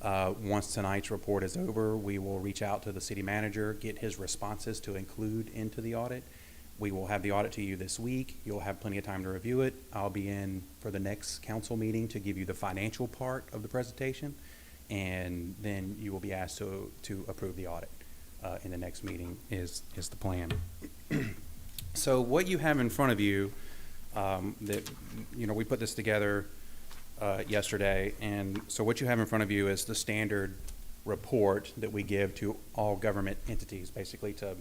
Once tonight's report is over, we will reach out to the city manager, get his responses to include into the audit. We will have the audit to you this week. You'll have plenty of time to review it. I'll be in for the next council meeting to give you the financial part of the presentation, and then you will be asked to approve the audit in the next meeting is the plan. So what you have in front of you, we put this together yesterday, and so what you have in front of you is the standard report that we give to all government entities, basically to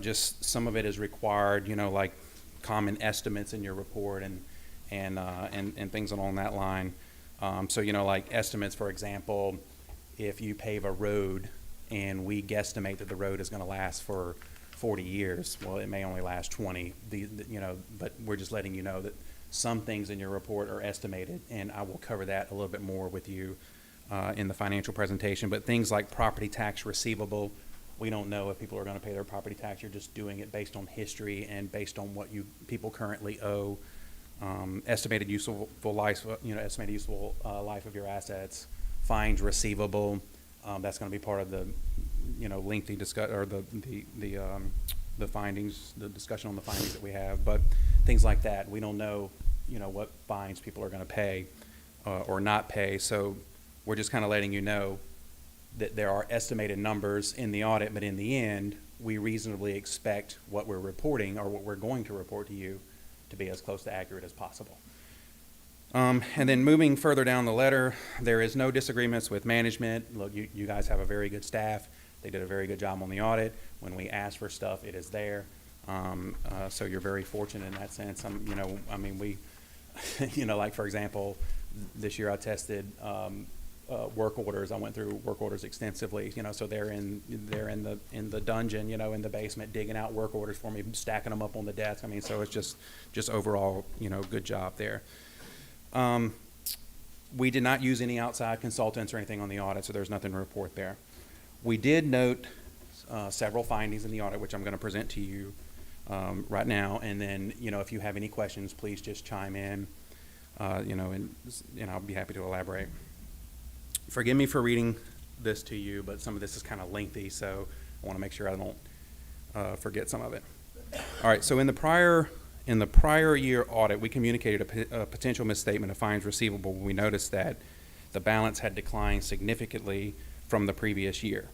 just some of it is required, like common estimates in your report and things along that line. So, like estimates, for example, if you pave a road and we guesstimate that the road is going to last for 40 years, well, it may only last 20, but we're just letting you know that some things in your report are estimated, and I will cover that a little bit more with you in the financial presentation. But things like property tax receivable, we don't know if people are going to pay their property tax. You're just doing it based on history and based on what people currently owe. Estimated useful life, life of your assets. Fines receivable, that's going to be part of the, lengthy or the findings, the discussion on the findings that we have. But things like that, we don't know, what fines people are going to pay or not pay. So we're just kind of letting you know that there are estimated numbers in the audit, but in the end, we reasonably expect what we're reporting or what we're going to report to you to be as close to accurate as possible. And then moving further down the letter, there is no disagreements with management. Look, you guys have a very good staff. They did a very good job on the audit. When we ask for stuff, it is there. So you're very fortunate in that sense. We, like for example, this year I tested work orders. I went through work orders extensively, so they're in the dungeon, in the basement, digging out work orders for me, stacking them up on the desk. So it's just overall, good job there. We did not use any outside consultants or anything on the audit, so there's nothing to report there. We did note several findings in the audit, which I'm going to present to you right now, and then, if you have any questions, please just chime in, and I'll be happy to elaborate. Forgive me for reading this to you, but some of this is kind of lengthy, so I want to make sure I don't forget some of it. All right, so in the prior year audit, we communicated a potential misstatement of fines receivable when we noticed that the balance had declined significantly from the previous year.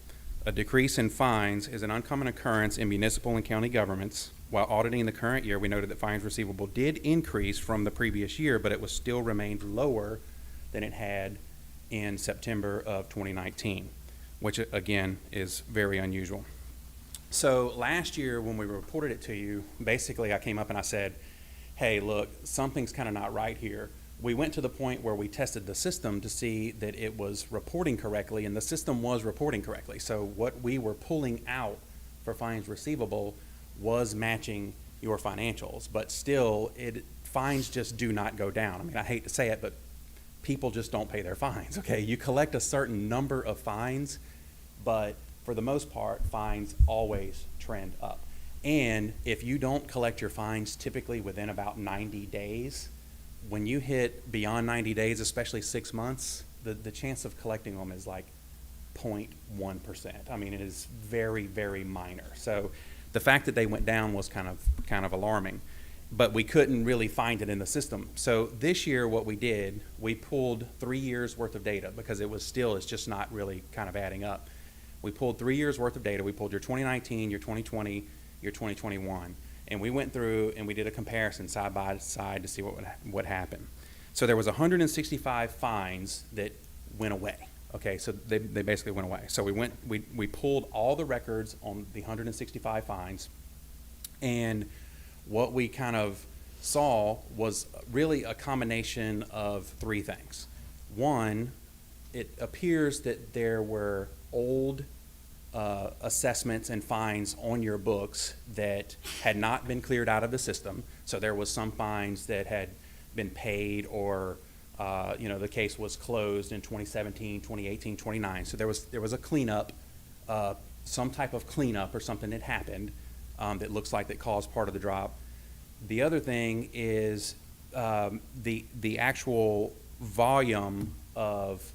A decrease in fines is an uncommon occurrence in municipal and county governments. While auditing the current year, we noted that fines receivable did increase from the previous year, but it was still remained lower than it had in September of 2019, which again is very unusual. So last year when we reported it to you, basically I came up and I said, hey, look, something's kind of not right here. We went to the point where we tested the system to see that it was reporting correctly, and the system was reporting correctly. So what we were pulling out for fines receivable was matching your financials, but still, fines just do not go down. I mean, I hate to say it, but people just don't pay their fines, okay? You collect a certain number of fines, but for the most part, fines always trend up. And if you don't collect your fines typically within about 90 days, when you hit beyond 90 days, especially 6 months, the chance of collecting them is like 0.1%. I mean, it is very, very minor. So the fact that they went down was kind of alarming, but we couldn't really find it in the system. So this year what we did, we pulled 3 years worth of data because it's just not really kind of adding up. We pulled 3 years worth of data. We pulled your 2019, your 2020, your 2021, and we went through and we did a comparison side by side to see what happened. So there was 165 fines that went away. Okay, so they basically went away. So we pulled all the records on the 165 fines, and what we kind of saw was really a combination of three things. One, it appears that there were old assessments and fines on your books that had not been cleared out of the system. So there was some fines that had been paid, or the case was closed in 2017, 2018, 2019. So there was a cleanup, some type of cleanup or something that happened that looks like that caused part of the drop. The other thing is the actual volume of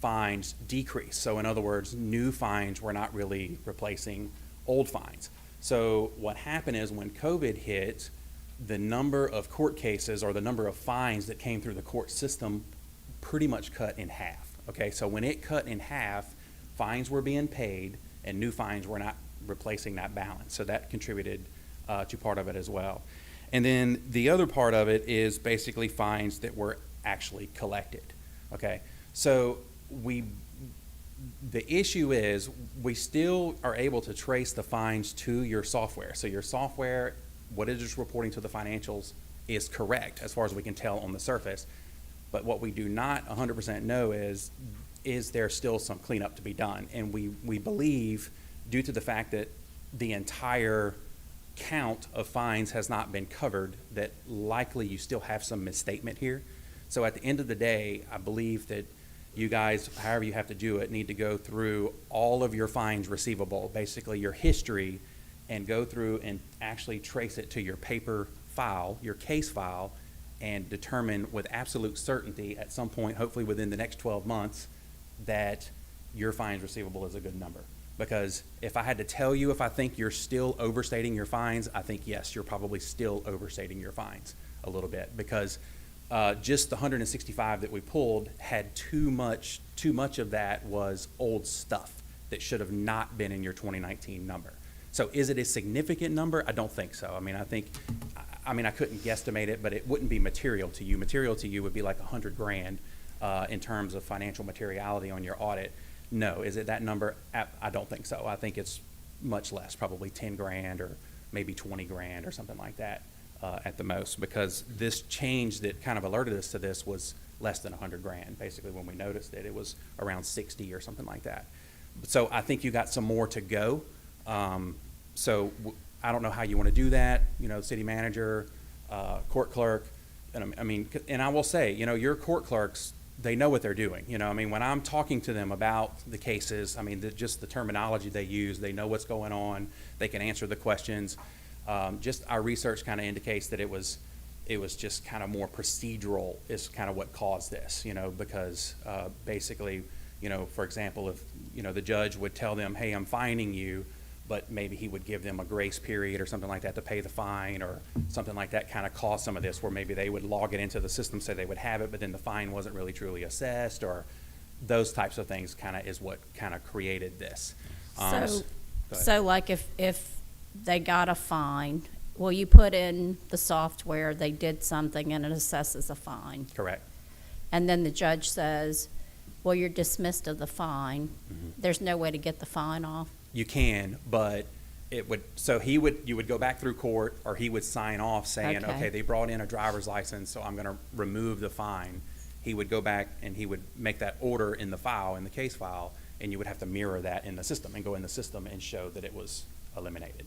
fines decreased. So in other words, new fines were not really replacing old fines. So what happened is when COVID hit, the number of court cases or the number of fines that came through the court system pretty much cut in half. Okay, so when it cut in half, fines were being paid and new fines were not replacing that balance. So that contributed to part of it as well. And then the other part of it is basically fines that were actually collected. Okay, so the issue is we still are able to trace the fines to your software. So your software, what it is reporting to the financials, is correct as far as we can tell on the surface. But what we do not 100% know is there still some cleanup to be done? And we believe, due to the fact that the entire count of fines has not been covered, that likely you still have some misstatement here. So at the end of the day, I believe that you guys, however you have to do it, need to go through all of your fines receivable, basically your history, and go through and actually trace it to your paper file, your case file, and determine with absolute certainty at some point, hopefully within the next 12 months, that your fines receivable is a good number. Because if I had to tell you if I think you're still overstating your fines, I think yes, you're probably still overstating your fines a little bit, because just the 165 that we pulled had too much of that was old stuff that should have not been in your 2019 number. So is it a significant number? I don't think so. I mean, I couldn't guesstimate it, but it wouldn't be material to you. Material to you would be like $100,000 in terms of financial materiality on your audit. No, is it that number? I don't think so. I think it's much less, probably $10,000 or maybe $20,000 or something like that at the most, because this change that kind of alerted us to this was less than $100,000. Basically, when we noticed it, it was around 60 or something like that. So I think you got some more to go. I don't know how you want to do that. City manager, court clerk, and and I will say, your court clerks, they know what they're doing. When I'm talking to them about the cases, just the terminology they use, they know what's going on. They can answer the questions. Just our research kind of indicates that it was just kind of more procedural is kind of what caused this, because basically, for example, if, the judge would tell them, hey, I'm fining you, but maybe he would give them a grace period or something like that to pay the fine, or something like that kind of caused some of this, where maybe they would log it into the system, say they would have it, but then the fine wasn't really truly assessed, or those types of things kind of is what kind of created this. So like if they got a fine, well, you put in the software, they did something and it assesses a fine. Correct. And then the judge says, well, you're dismissed of the fine. Mm-hmm. There's no way to get the fine off. You can, but you would go back through court, or he would sign off saying, okay, they brought in a driver's license, so I'm going to remove the fine. He would go back and he would make that order in the file, in the case file, and you would have to mirror that in the system and go in the system and show that it was eliminated.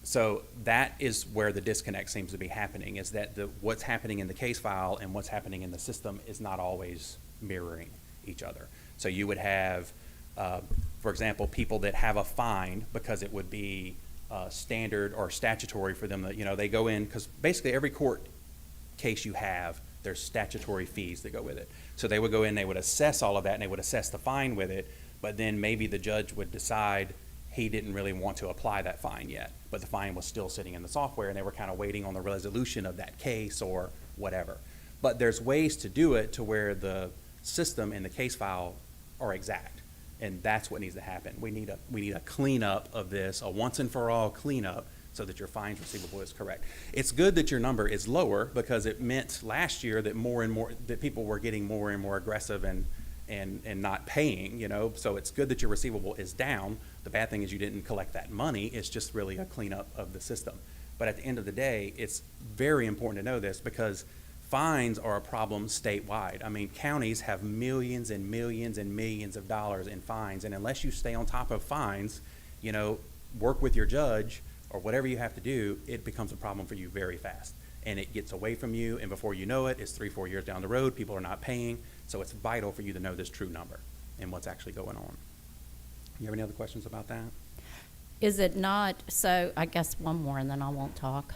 So that is where the disconnect seems to be happening, is that what's happening in the case file and what's happening in the system is not always mirroring each other. So you would have, for example, people that have a fine because it would be standard or statutory for them that, they go in, because basically every court case you have, there's statutory fees that go with it. So they would go in, they would assess all of that, and they would assess the fine with it, but then maybe the judge would decide he didn't really want to apply that fine yet, but the fine was still sitting in the software, and they were kind of waiting on the resolution of that case or whatever. But there's ways to do it to where the system and the case file are exact, and that's what needs to happen. We need a cleanup of this, a once and for all cleanup, so that your fines receivable is correct. It's good that your number is lower, because it meant last year that more and more, that people were getting more and more aggressive and not paying, so it's good that your receivable is down. The bad thing is you didn't collect that money. It's just really a cleanup of the system. But at the end of the day, it's very important to know this, because fines are a problem statewide. I mean, counties have millions and millions and millions of dollars in fines, and unless you stay on top of fines, work with your judge or whatever you have to do, it becomes a problem for you very fast. And it gets away from you, and before you know it, it's 3-4 years down the road, people are not paying. So it's vital for you to know this true number and what's actually going on. You have any other questions about that? Is it not, so I guess one more and then I won't talk.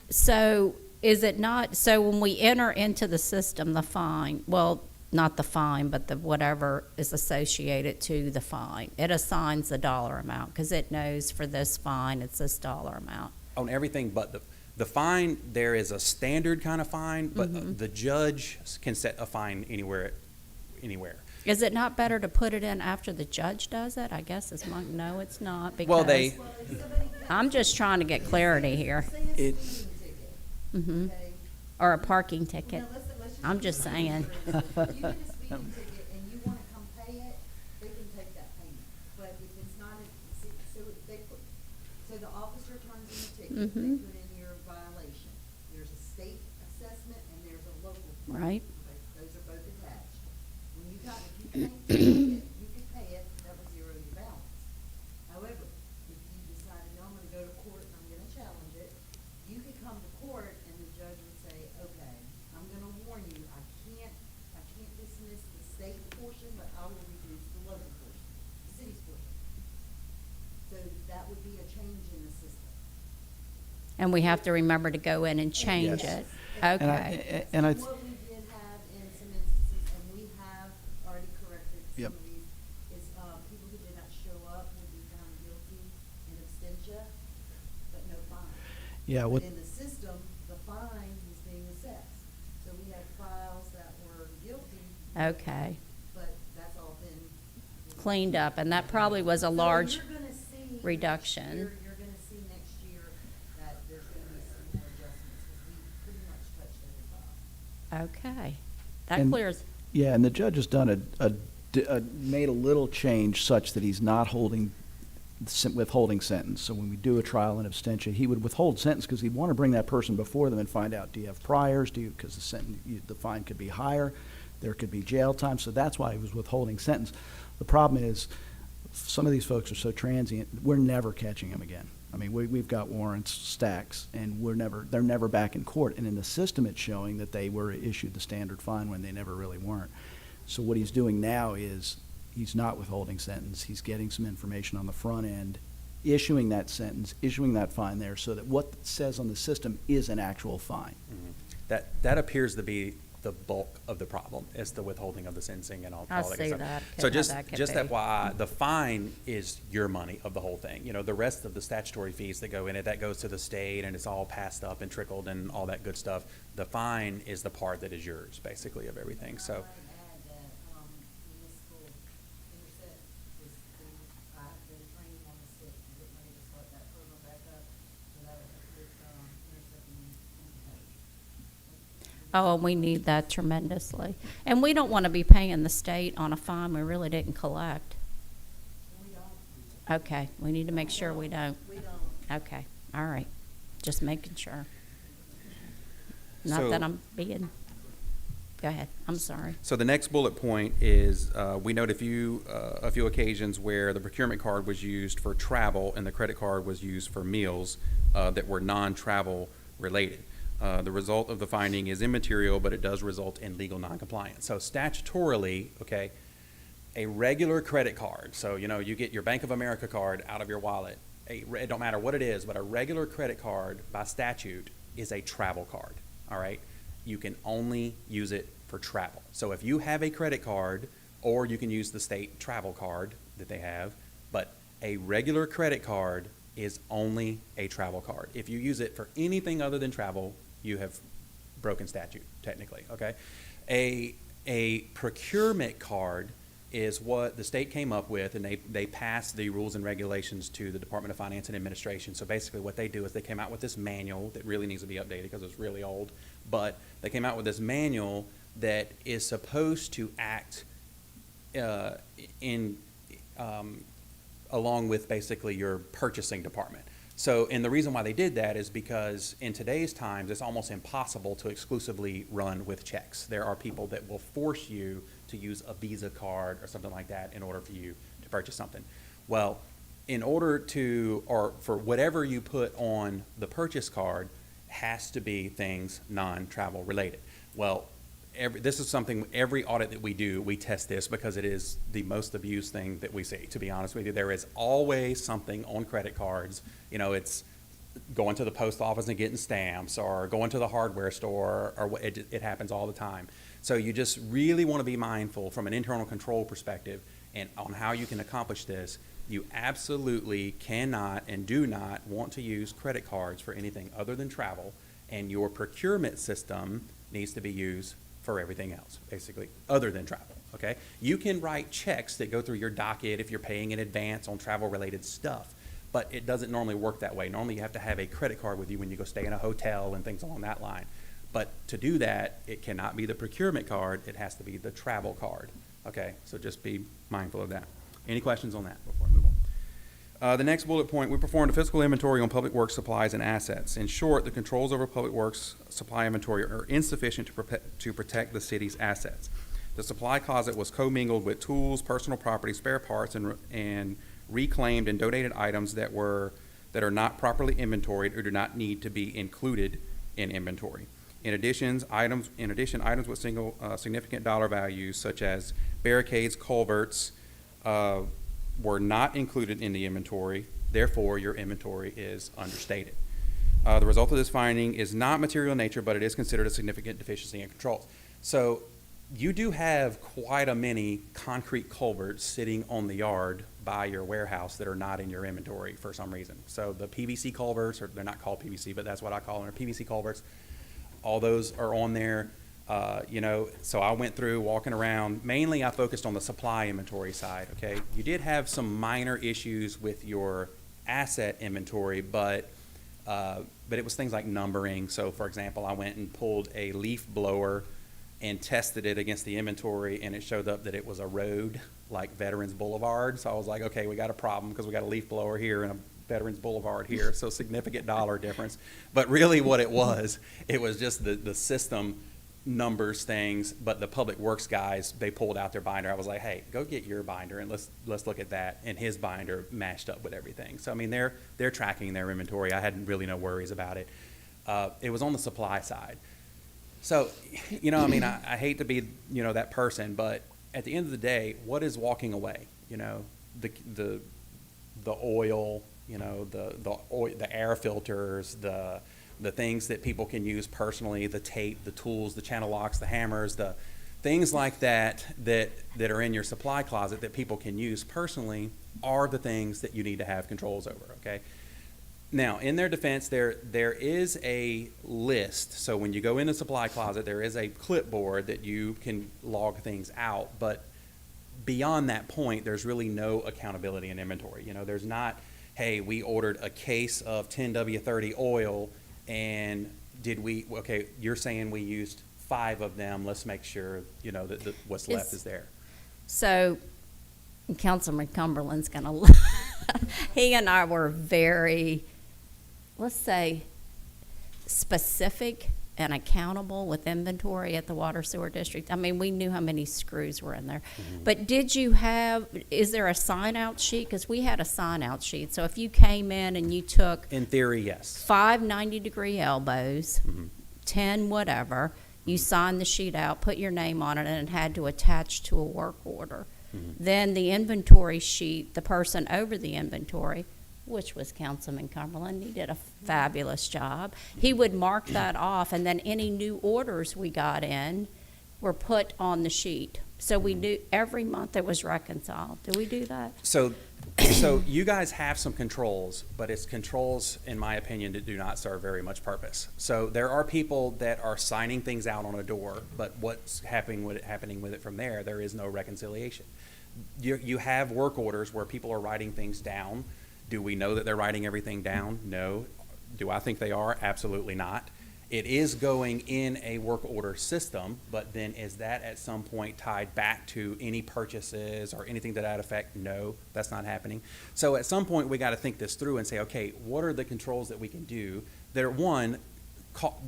So is it not, so when we enter into the system, the fine, well, not the fine, but the whatever is associated to the fine, it assigns the dollar amount, because it knows for this fine, it's this dollar amount. On everything but the fine, there is a standard kind of fine, but the judge can set a fine anywhere. Is it not better to put it in after the judge does it? I guess it's my, no, it's not, because. Well, they, I'm just trying to get clarity here. It, Mhm. Or a parking ticket. I'm just saying. You get a speeding ticket and you wanna come pay it, they can take that payment. But if it's not, so the officer turns in the ticket, they put in your violation. There's a state assessment and there's a local. Right. Those are both attached. When you got, if you can't pay it, you could pay it, that will zero your balance. However, if you decided, no, I'm gonna go to court and I'm gonna challenge it, you could come to court and the judge would say, okay, I'm gonna warn you, I can't dismiss the state portion, but I will reduce the local portion, the city's portion. So that would be a change in the system. And we have to remember to go in and change Yes. it. Okay. and I, What we did have in some instances, and we have already corrected some Yep. of these, is, people who did not show up would be found guilty in absentia, but no fine. yeah, But what, in the system, the fine is being assessed. So we had files that were guilty, Okay. but that's all been. Cleaned up, and that probably was a large So you're gonna see next reduction. year- You're gonna see next year that there's gonna be some more adjustments, because we pretty much touched every file. Okay. That And- clears. yeah, and the judge has done made a little change such that he's not withholding sentence. So when we do a trial in absentia, he would withhold sentence because he'd want to bring that person before them and find out, do you have priors? Because the fine could be higher, there could be jail time. So that's why he was withholding sentence. The problem is, some of these folks are so transient, we're never catching them again. I mean, we've got warrants, stacks, and they're never back in court. And in the system, it's showing that they were issued the standard fine when they never really weren't. So what he's doing now is, he's not withholding sentence, he's getting some information on the front end, issuing that sentence, issuing that fine there, so that what it says on the system is an actual fine. that appears to be the bulk of the problem, is the withholding of the sentencing and all I that good see stuff. that, So how just, that could just be. FYI, the fine is your money of the whole thing. The rest of the statutory fees that go in it, that goes to the state, and it's all passed up and trickled and all that good stuff. The fine is the part that is yours, basically, of everything, so. I might add that, municipal intercept is, they're training on the state, and getting ready to start that program back up, so that would include, intercepting in Oh, and we need that tremendously. And we don't want to be paying the state on a fine we really didn't collect. We don't, Okay, we need to make sure we don't. we don't. Okay, all right. Just making sure. Not So- that I'm being, Go ahead, I'm sorry. So the next bullet point is, we note a few occasions where the procurement card was used for travel and the credit card was used for meals that were non-travel related. The result of the finding is immaterial, but it does result in legal noncompliance. So statutorily, okay, a regular credit card, so you get your Bank of America card out of your wallet, it don't matter what it is, but a regular credit card by statute is a travel card, all right? You can only use it for travel. So if you have a credit card, or you can use the state travel card that they have, but a regular credit card is only a travel card. If you use it for anything other than travel, you have broken statute, technically, okay? A procurement card is what the state came up with, and they passed the rules and regulations to the Department of Finance and Administration. So basically what they do is they came out with this manual that really needs to be updated because it's really old, but they came out with this manual that is supposed to act along with basically your purchasing department. So, and the reason why they did that is because in today's times, it's almost impossible to exclusively run with checks. There are people that will force you to use a Visa card or something like that in order for you to purchase something. Well, in order to, or for whatever you put on the purchase card, has to be things non-travel related. Well, this is something, every audit that we do, we test this because it is the most abused thing that we see, to be honest with you. There is always something on credit cards. It's going to the post office and getting stamps, or going to the hardware store, or it happens all the time. So you just really want to be mindful from an internal control perspective and on how you can accomplish this. You absolutely cannot and do not want to use credit cards for anything other than travel, and your procurement system needs to be used for everything else, basically, other than travel, okay? You can write checks that go through your docket if you're paying in advance on travel-related stuff, but it doesn't normally work that way. Normally you have to have a credit card with you when you go stay in a hotel and things along that line. But to do that, it cannot be the procurement card, it has to be the travel card, okay? So just be mindful of that. Any questions on that before I move on? The next bullet point, we performed a fiscal inventory on public works supplies and assets. In short, the controls over public works supply inventory are insufficient to protect the city's assets. The supply closet was commingled with tools, personal property, spare parts, and reclaimed and donated items that are not properly inventoried or do not need to be included in inventory. In addition, items with significant dollar values, such as barricades, culverts, were not included in the inventory. Therefore, your inventory is understated. The result of this finding is not material in nature, but it is considered a significant deficiency in controls. So you do have quite a many concrete culverts sitting on the yard by your warehouse that are not in your inventory for some reason. So the PVC culverts, or they're not called PVC, but that's what I call them, PVC culverts, all those are on there. So I went through walking around. Mainly I focused on the supply inventory side, okay? You did have some minor issues with your asset inventory, but it was things like numbering. So for example, I went and pulled a leaf blower and tested it against the inventory, and it showed up that it was a road, like Veterans Boulevard. So I was like, okay, we got a problem because we got a leaf blower here and a Veterans Boulevard here, so significant dollar difference. But really what it was just the system numbers things, but the public works guys, they pulled out their binder. I was like, hey, go get your binder and let's look at that. And his binder matched up with everything. So I mean, they're tracking their inventory. I had really no worries about it. It was on the supply side. So, I hate to be, that person, but at the end of the day, what is walking away? The oil, the air filters, the things that people can use personally, the tape, the tools, the channel locks, the hammers, the things like that are in your supply closet that people can use personally are the things that you need to have controls over, okay? Now, in their defense, there is a list. So when you go in the supply closet, there is a clipboard that you can log things out, but beyond that point, there's really no accountability in inventory. There's not, hey, we ordered a case of 10W30 oil, and you're saying we used 5 of them. Let's make sure, that what's left is there. So Councilman Cumberland's gonna, he and I were very, let's say, specific and accountable with inventory at the water sewer district. I mean, we knew how many screws were in there. But is there a sign-out sheet? Because we had a sign-out sheet. So if you came in and you took In theory, yes. 5 90-degree elbows, 10 whatever, you signed the sheet out, put your name on it, and it had to attach to a work order. Then the inventory sheet, the person over the inventory, which was Councilman Cumberland, he did a fabulous job. He would mark that off, and then any new orders we got in were put on the sheet. So we knew every month it was reconciled. Did we do that? So you guys have some controls, but it's controls, in my opinion, that do not serve very much purpose. So there are people that are signing things out on a door, but what's happening with it from there? There is no reconciliation. You have work orders where people are writing things down. Do we know that they're writing everything down? No. Do I think they are? Absolutely not. It is going in a work order system, but then is that at some point tied back to any purchases or anything to that effect? No, that's not happening. So at some point, we got to think this through and say, okay, what are the controls that we can do that are, one,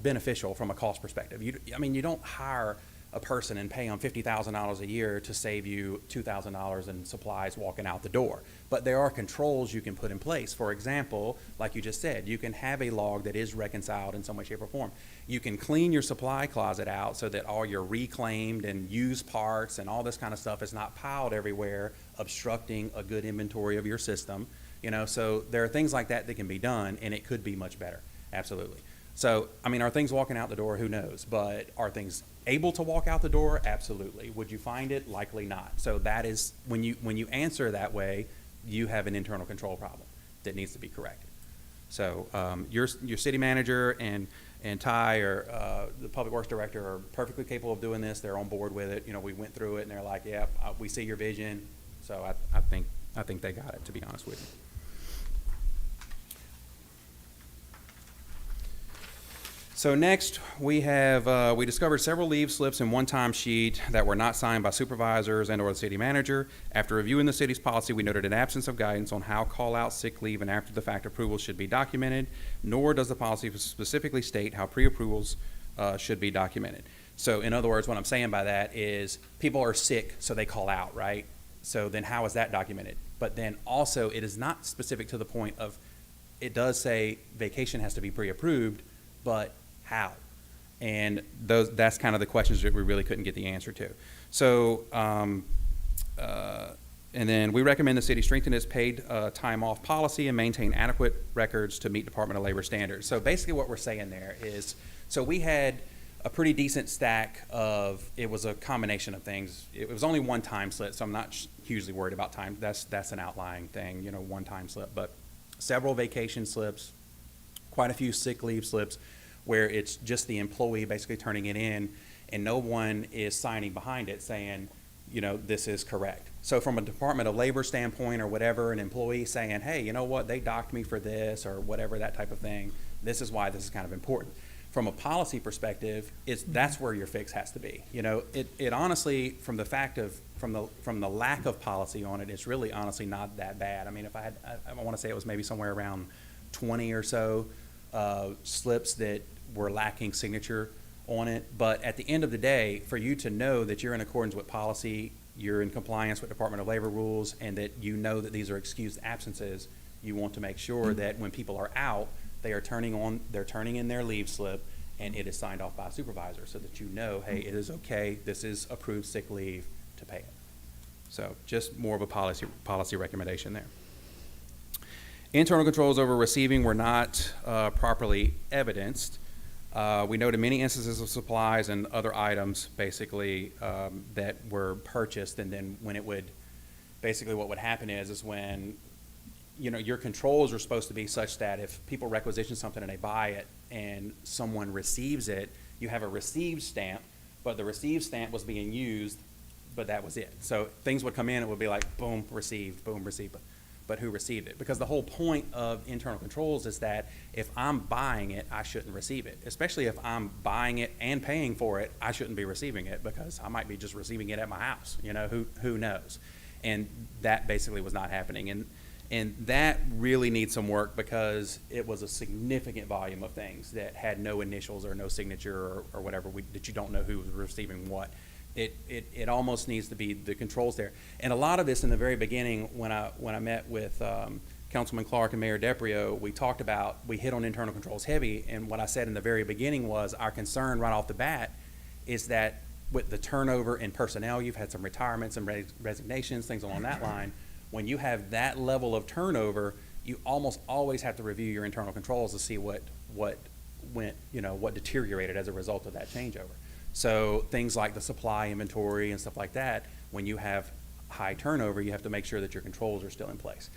beneficial from a cost perspective? You don't hire a person and pay them $50,000 a year to save you $2,000 in supplies walking out the door. But there are controls you can put in place. For example, like you just said, you can have a log that is reconciled in some way, shape, or form. You can clean your supply closet out so that all your reclaimed and used parts and all this kind of stuff is not piled everywhere, obstructing a good inventory of your system. So there are things like that that can be done, and it could be much better. Absolutely. So, are things walking out the door? Who knows? But are things able to walk out the door? Absolutely. Would you find it? Likely not. So that is, when you answer that way, you have an internal control problem that needs to be corrected. So your city manager and Ty or the public works director are perfectly capable of doing this. They're on board with it. We went through it, and they're like, yeah, we see your vision. So I think they got it, to be honest with you. So next, we discovered several leave slips and one-time sheet that were not signed by supervisors and or the city manager. After reviewing the city's policy, we noted an absence of guidance on how call-out sick leave and after-the-fact approvals should be documented, nor does the policy specifically state how pre-approvals should be documented. So in other words, what I'm saying by that is people are sick, so they call out, right? So then how is that documented? But then also, it is not specific to the point of, it does say vacation has to be pre-approved, but how? And that's kind of the questions that we really couldn't get the answer to. So, and then we recommend the city strengthen its paid time off policy and maintain adequate records to meet Department of Labor standards. So basically what we're saying there is, so we had a pretty decent stack of, it was a combination of things. It was only one time slip, so I'm not hugely worried about time. That's an outlying thing, one time slip, but several vacation slips, quite a few sick leave slips, where it's just the employee basically turning it in and no one is signing behind it saying, this is correct. So from a Department of Labor standpoint or whatever, an employee saying, hey, you know what, they docked me for this or whatever, that type of thing, this is why this is kind of important. From a policy perspective, that's where your fix has to be. It honestly, from the lack of policy on it, it's really honestly not that bad. If I want to say it was maybe somewhere around 20 or so slips that were lacking signature on it. But at the end of the day, for you to know that you're in accordance with policy, you're in compliance with Department of Labor rules, and that you know that these are excused absences, you want to make sure that when people are out, they're turning in their leave slip, and it is signed off by a supervisor so that you know, hey, it is okay, this is approved sick leave, to pay it. So just more of a policy recommendation there. Internal controls over receiving were not properly evidenced. We noted many instances of supplies and other items basically that were purchased, and then when it would, basically what would happen is when, your controls are supposed to be such that if people requisition something and they buy it and someone receives it, you have a received stamp, but the received stamp was being used, but that was it. So things would come in, it would be like, boom, received, but who received it? Because the whole point of internal controls is that if I'm buying it, I shouldn't receive it. Especially if I'm buying it and paying for it, I shouldn't be receiving it because I might be just receiving it at my house. Who knows? And that basically was not happening. And that really needs some work because it was a significant volume of things that had no initials or no signature or whatever, that you don't know who was receiving what. It almost needs to be the controls there. And a lot of this in the very beginning, when I met with Councilman Clark and Mayor DePrio, we hit on internal controls heavy, and what I said in the very beginning was our concern right off the bat is that with the turnover in personnel, you've had some retirements and resignations, things along that line. When you have that level of turnover, you almost always have to review your internal controls to see what went, what deteriorated as a result of that changeover. So things like the supply inventory and stuff like that, when you have high turnover, you have to make sure that your controls are still in place.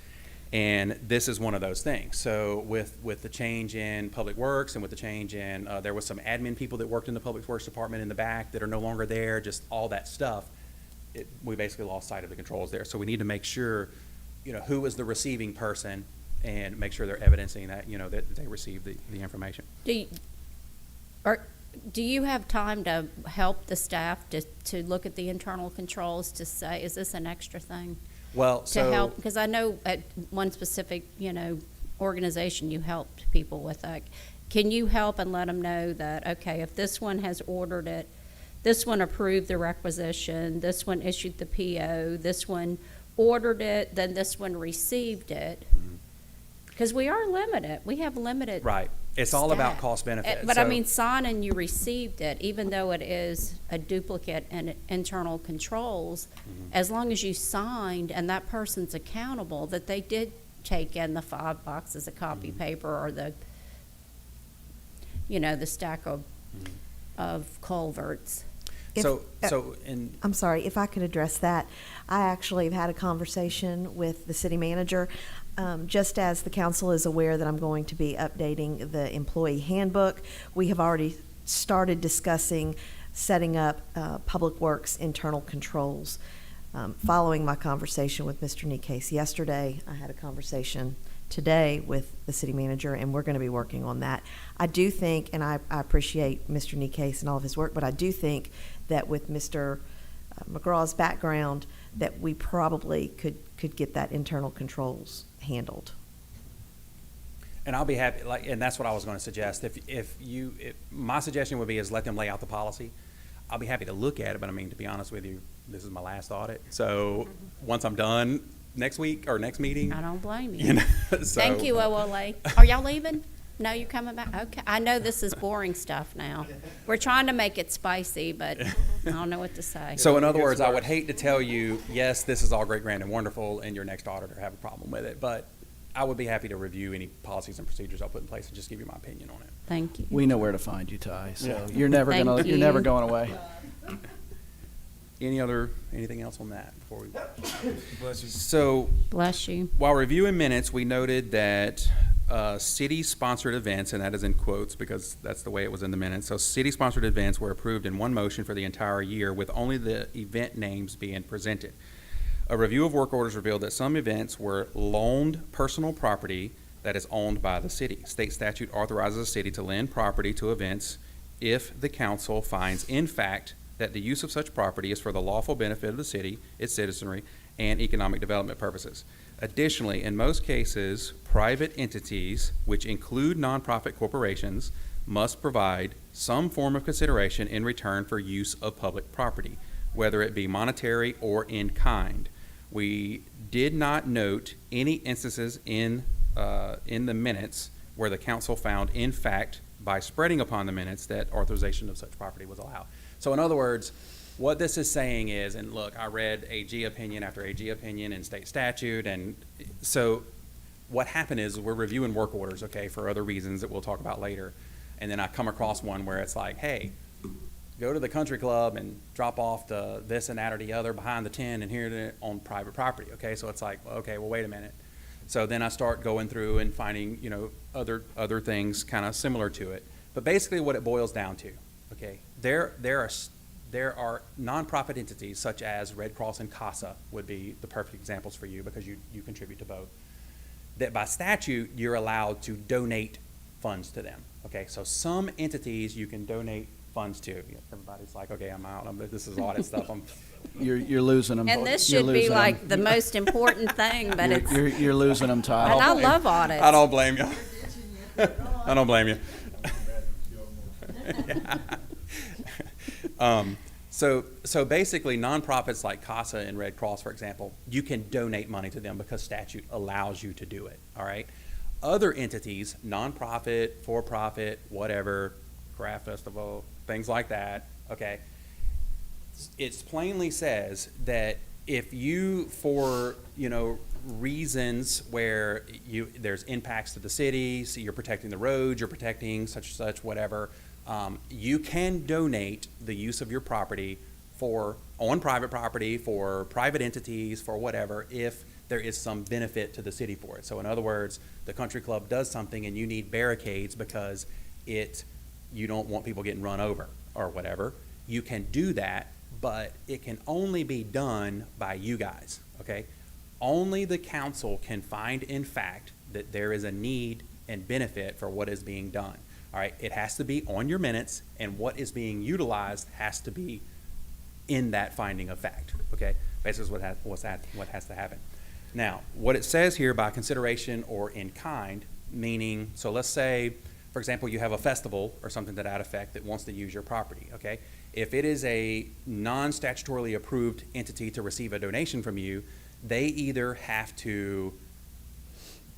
And this is one of those things. So with the change in Public Works and with the change in, there was some admin people that worked in the Public Works Department in the back that are no longer there, just all that stuff. We basically lost sight of the controls there. So we need to make sure, who is the receiving person and make sure they're evidencing that, that they received the information. Do you have time to help the staff to look at the internal controls to say, is this an extra thing? Well, To help, because I know at one specific, organization you helped people with that. Can you help and let them know that, okay, if this one has ordered it, this one approved the requisition, this one issued the PO, this one ordered it, then this one received it? Because we are limited. We have limited. Right. It's all about staff. cost benefit. But I So- mean, signing, you received it, even though it is a duplicate in internal controls, as long as you signed and that person's accountable, that they did take in the 5 boxes of copy paper or the, the stack of culverts. I'm sorry, if I could address that. I actually have had a conversation with the city manager. Just as the council is aware that I'm going to be updating the employee handbook, we have already started discussing setting up Public Works internal controls. Following my conversation with Mr. Nikase yesterday, I had a conversation today with the city manager, and we're going to be working on that. I do think, and I appreciate Mr. Nikase and all of his work, but I do think that with Mr. McGraw's background, that we probably could get that internal controls handled. And I'll be happy, and that's what I was going to suggest. If my suggestion would be is let them lay out the policy. I'll be happy to look at it, but I mean, to be honest with you, this is my last audit. So once I'm done next week or next meeting. I don't blame you. So, Thank you, OLA. Are y'all leaving? No, you coming back? Okay. I know this is boring stuff now. We're trying to make it spicy, but I don't know what to say. So in other words, I would hate to tell you, yes, this is all great, grand, and wonderful, and your next auditor have a problem with it, but I would be happy to review any policies and procedures I'll put in place and just give you my opinion on it. Thank you. We know where to find you, Ty, so Yeah. you're never Thank you're you. never going away. Anything else on that before we? So Bless you. while reviewing minutes, we noted that city-sponsored events, and that is in quotes because that's the way it was in the minutes. So city-sponsored events were approved in one motion for the entire year with only the event names being presented. A review of work orders revealed that some events were loaned personal property that is owned by the city. State statute authorizes the city to lend property to events if the council finds in fact that the use of such property is for the lawful benefit of the city, its citizenry, and economic development purposes. Additionally, in most cases, private entities, which include nonprofit corporations, must provide some form of consideration in return for use of public property, whether it be monetary or in kind. We did not note any instances in the minutes where the council found, in fact, by spreading upon the minutes, that authorization of such property was allowed. So in other words, what this is saying is, and look, I read AG opinion after AG opinion in state statute, and so what happened is we're reviewing work orders, okay, for other reasons that we'll talk about later, and then I come across one where it's like, hey, go to the country club and drop off the this and that or the other behind the tent and here on private property, okay? So it's like, okay, well, wait a minute. So then I start going through and finding, other things kind of similar to it. But basically what it boils down to, okay, there are nonprofit entities such as Red Cross and CASA would be the perfect examples for you because you contribute to both, that by statute you're allowed to donate funds to them. Okay, so some entities you can donate funds to. Everybody's like, okay, I'm out. This is audit stuff. You're losing them. And this should be like the most important thing, but it's, You're losing them, Todd. and I love audits. I don't blame you. I don't blame you. So basically, nonprofits like CASA and Red Cross, for example, you can donate money to them because statute allows you to do it, all right? Other entities, nonprofit, for-profit, whatever, craft festival, things like that, okay, it plainly says that if you, for, reasons where there's impacts to the city, so you're protecting the roads, you're protecting such, whatever, you can donate the use of your property on private property, for private entities, for whatever, if there is some benefit to the city for it. So in other words, the country club does something and you need barricades because you don't want people getting run over or whatever. You can do that, but it can only be done by you guys, okay? Only the council can find in fact that there is a need and benefit for what is being done. All right, it has to be on your minutes, and what is being utilized has to be in that finding of fact, okay? Basically what has to happen. Now, what it says here by consideration or in kind, meaning, so let's say, for example, you have a festival or something to that effect that wants to use your property, okay? If it is a non-statutorily approved entity to receive a donation from you, they either have to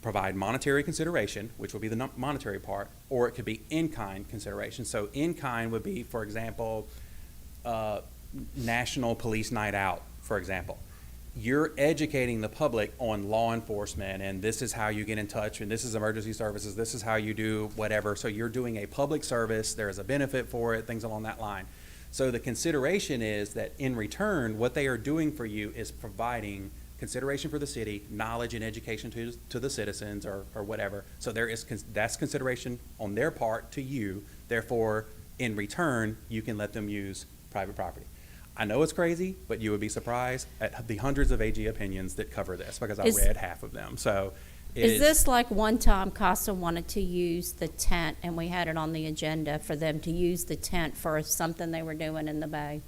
provide monetary consideration, which would be the monetary part, or it could be in-kind consideration. So in-kind would be, for example, National Police Night Out, for example. You're educating the public on law enforcement, and this is how you get in touch, and this is emergency services, this is how you do whatever. So you're doing a public service, there is a benefit for it, things along that line. So the consideration is that in return, what they are doing for you is providing consideration for the city, knowledge and education to the citizens or whatever. So that's consideration on their part to you. Therefore, in return, you can let them use private property. I know it's crazy, but you would be surprised at the hundreds of AG opinions that cover this because I read half of them. So is this like one time CASA wanted to use the tent and we had it on the agenda for them to use the tent for something they were doing in the bay?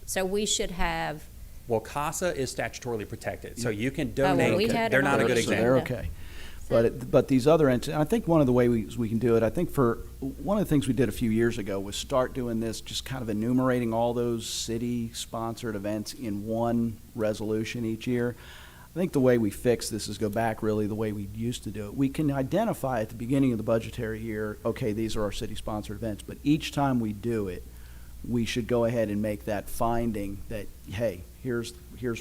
So we should have. Well, CASA is statutorily protected, so you can donate. We had they're it not a on good the example. They're okay. But these other entities, I think one of the ways we can do it, I think one of the things we did a few years ago was start doing this, just kind of enumerating all those city-sponsored events in one resolution each year. I think the way we fix this is go back really the way we used to do it. We can identify at the beginning of the budgetary year, okay, these are our city-sponsored events, but each time we do it, we should go ahead and make that finding that, hey, here's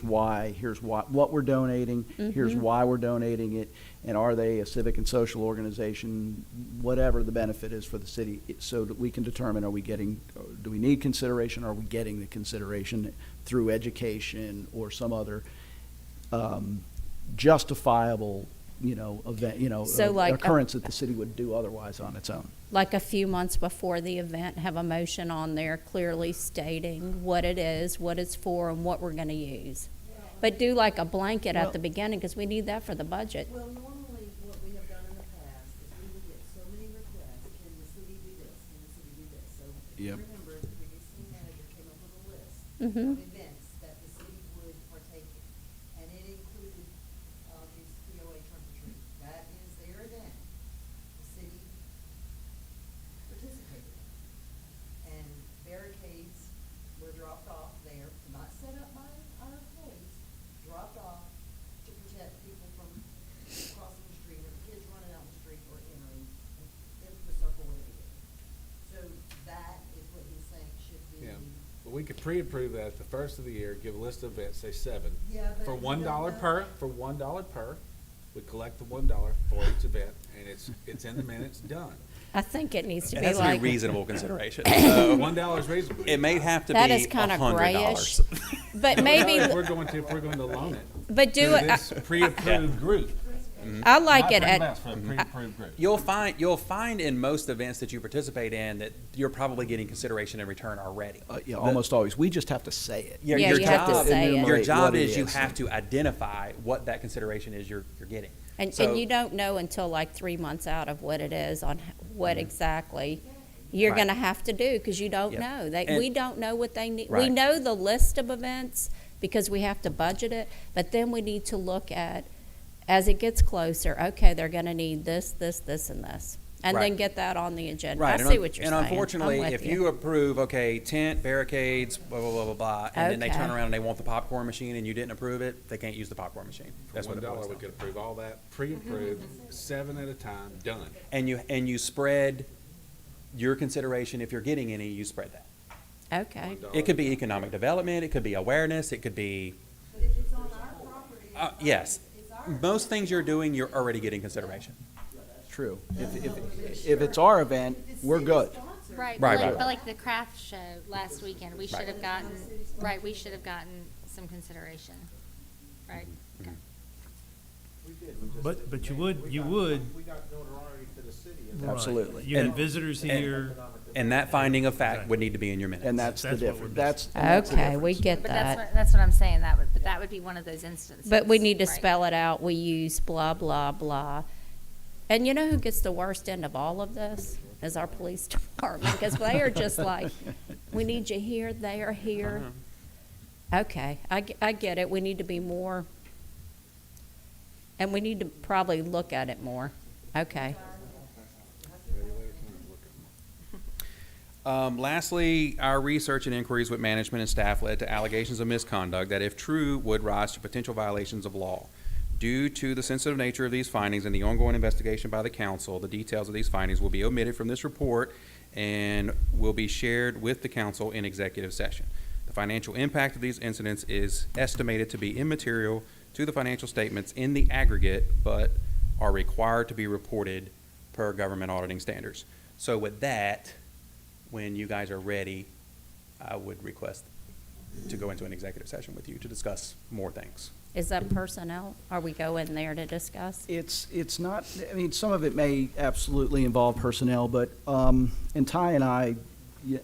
what we're donating, here's why we're donating it, and are they a civic and social organization, whatever the benefit is for the city, so that we can determine, do we need consideration, are we getting the consideration through education or some other justifiable, event, So like occurrence that the city would do otherwise on its own. Like a few months before the event, have a motion on there clearly stating what it is, what it's for, and what we're gonna use. But do like a blanket at the beginning, because we need that for the budget. Well, normally what we have done in the past is we would get so many requests, can the city do this, can the city do this? So if you remember, the previous city manager came up with a list of events that the city would partake in. And it included, these POA trunk or treat. That is their event. The city participated in. And barricades were dropped off there, not set up by our employees, dropped off to protect people from crossing the street, or kids running out the street, or entering the circle where they did. So that is what he's saying should be. Yeah, but we could pre-approve that at the first of the year, give a list of events, say 7. Yeah, but For you $1 don't per, know. for $1 per, we collect the $1 for each event, and it's in the minutes, done. I think it needs to It be has to be like, reasonable consideration. $1 is reasonable. It may have to That be is kinda $100. grayish. but maybe, If we're going to loan it. but do to it, this pre-approved group. I like Not it for at, less, for a pre-approved group. You'll find in most events that you participate in that you're probably getting consideration in return already. Almost always. We just have to say it. Yeah, you have to say it. Your Enumerate job what it is you have to identify what that consideration is you're getting. and So- you don't know until like 3 months out of what it is, on what exactly. you're Right. gonna have to do, because you don't Yep. know. And- We don't know what they need. We Right. know the list of events because we have to budget it, but then we need to look at, as it gets closer, okay, they're gonna need this, this, this, and this. And then Right. get that on the agenda. Right, I and see un- what you're and saying. I'm unfortunately, with if you approve, okay, tent, barricades, blah, blah, blah, blah, blah, and then they turn Okay. around and they want the popcorn machine and you didn't approve it, they can't use the popcorn machine. That's what it boils $1, we down could to. approve all that, pre-approved, 7 at a time, done. And you spread your consideration, if you're getting any, you spread that. Okay. It could be economic development, it could be awareness, it could be, But if it's on our property. yes. It's our Most things you're doing, you're already getting consideration. True. If it's our event, we're good. Right, Right, but right. like the craft show last weekend, we should have gotten, right, we should have gotten some consideration, right? Okay. But you would, We got notoriety to the city. right. Absolutely. You had And- visitors and- here. And that finding of fact would need to be in your minutes. And that's the That's what we're difference. missing. That's the Okay, we difference. get But that. that's what I'm saying, but that would be one of those instances. But we need to right? spell it out. We use blah, blah, blah. And you know who gets the worst end of all of this? Is our police department, because they are just like, we need you here, there, here. Okay, I get it. We need to be more, and we need to probably look at it more. Okay. Lastly, our research and inquiries with management and staff led to allegations of misconduct that, if true, would rise to potential violations of law. Due to the sensitive nature of these findings and the ongoing investigation by the council, the details of these findings will be omitted from this report and will be shared with the council in executive session. The financial impact of these incidents is estimated to be immaterial to the financial statements in the aggregate, but are required to be reported per government auditing standards. So with that, when you guys are ready, I would request to go into an executive session with you to discuss more things. Is that personnel? Are we going there to discuss? It's not, I mean, some of it may absolutely involve personnel, but, and Ty and I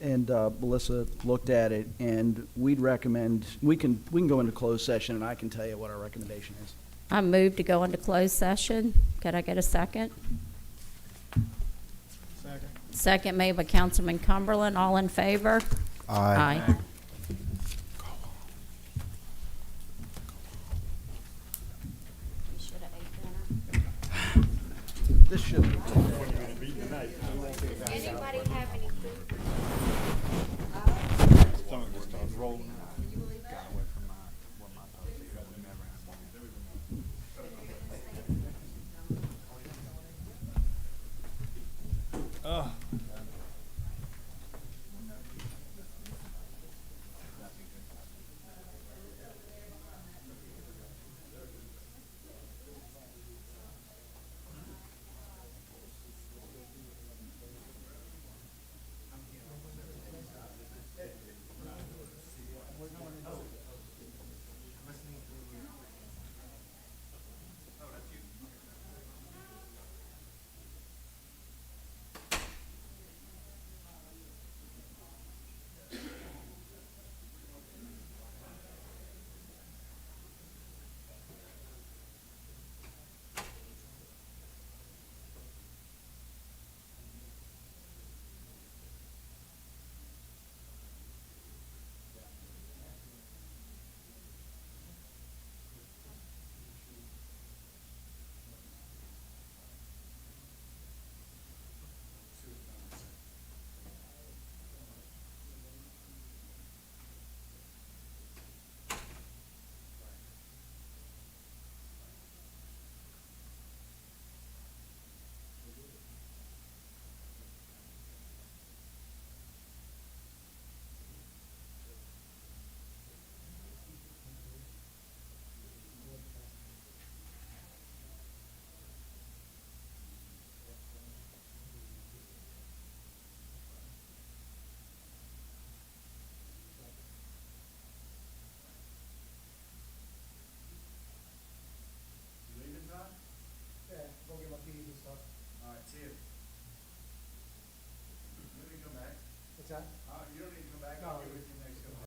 and Melissa looked at it, and we'd recommend, we can go into closed session, and I can tell you what our recommendation is. I move to go into closed session. Could I get a second? Second made by Councilman Cumberland. All in favor? Aye. This should be. Anybody have any food? You believe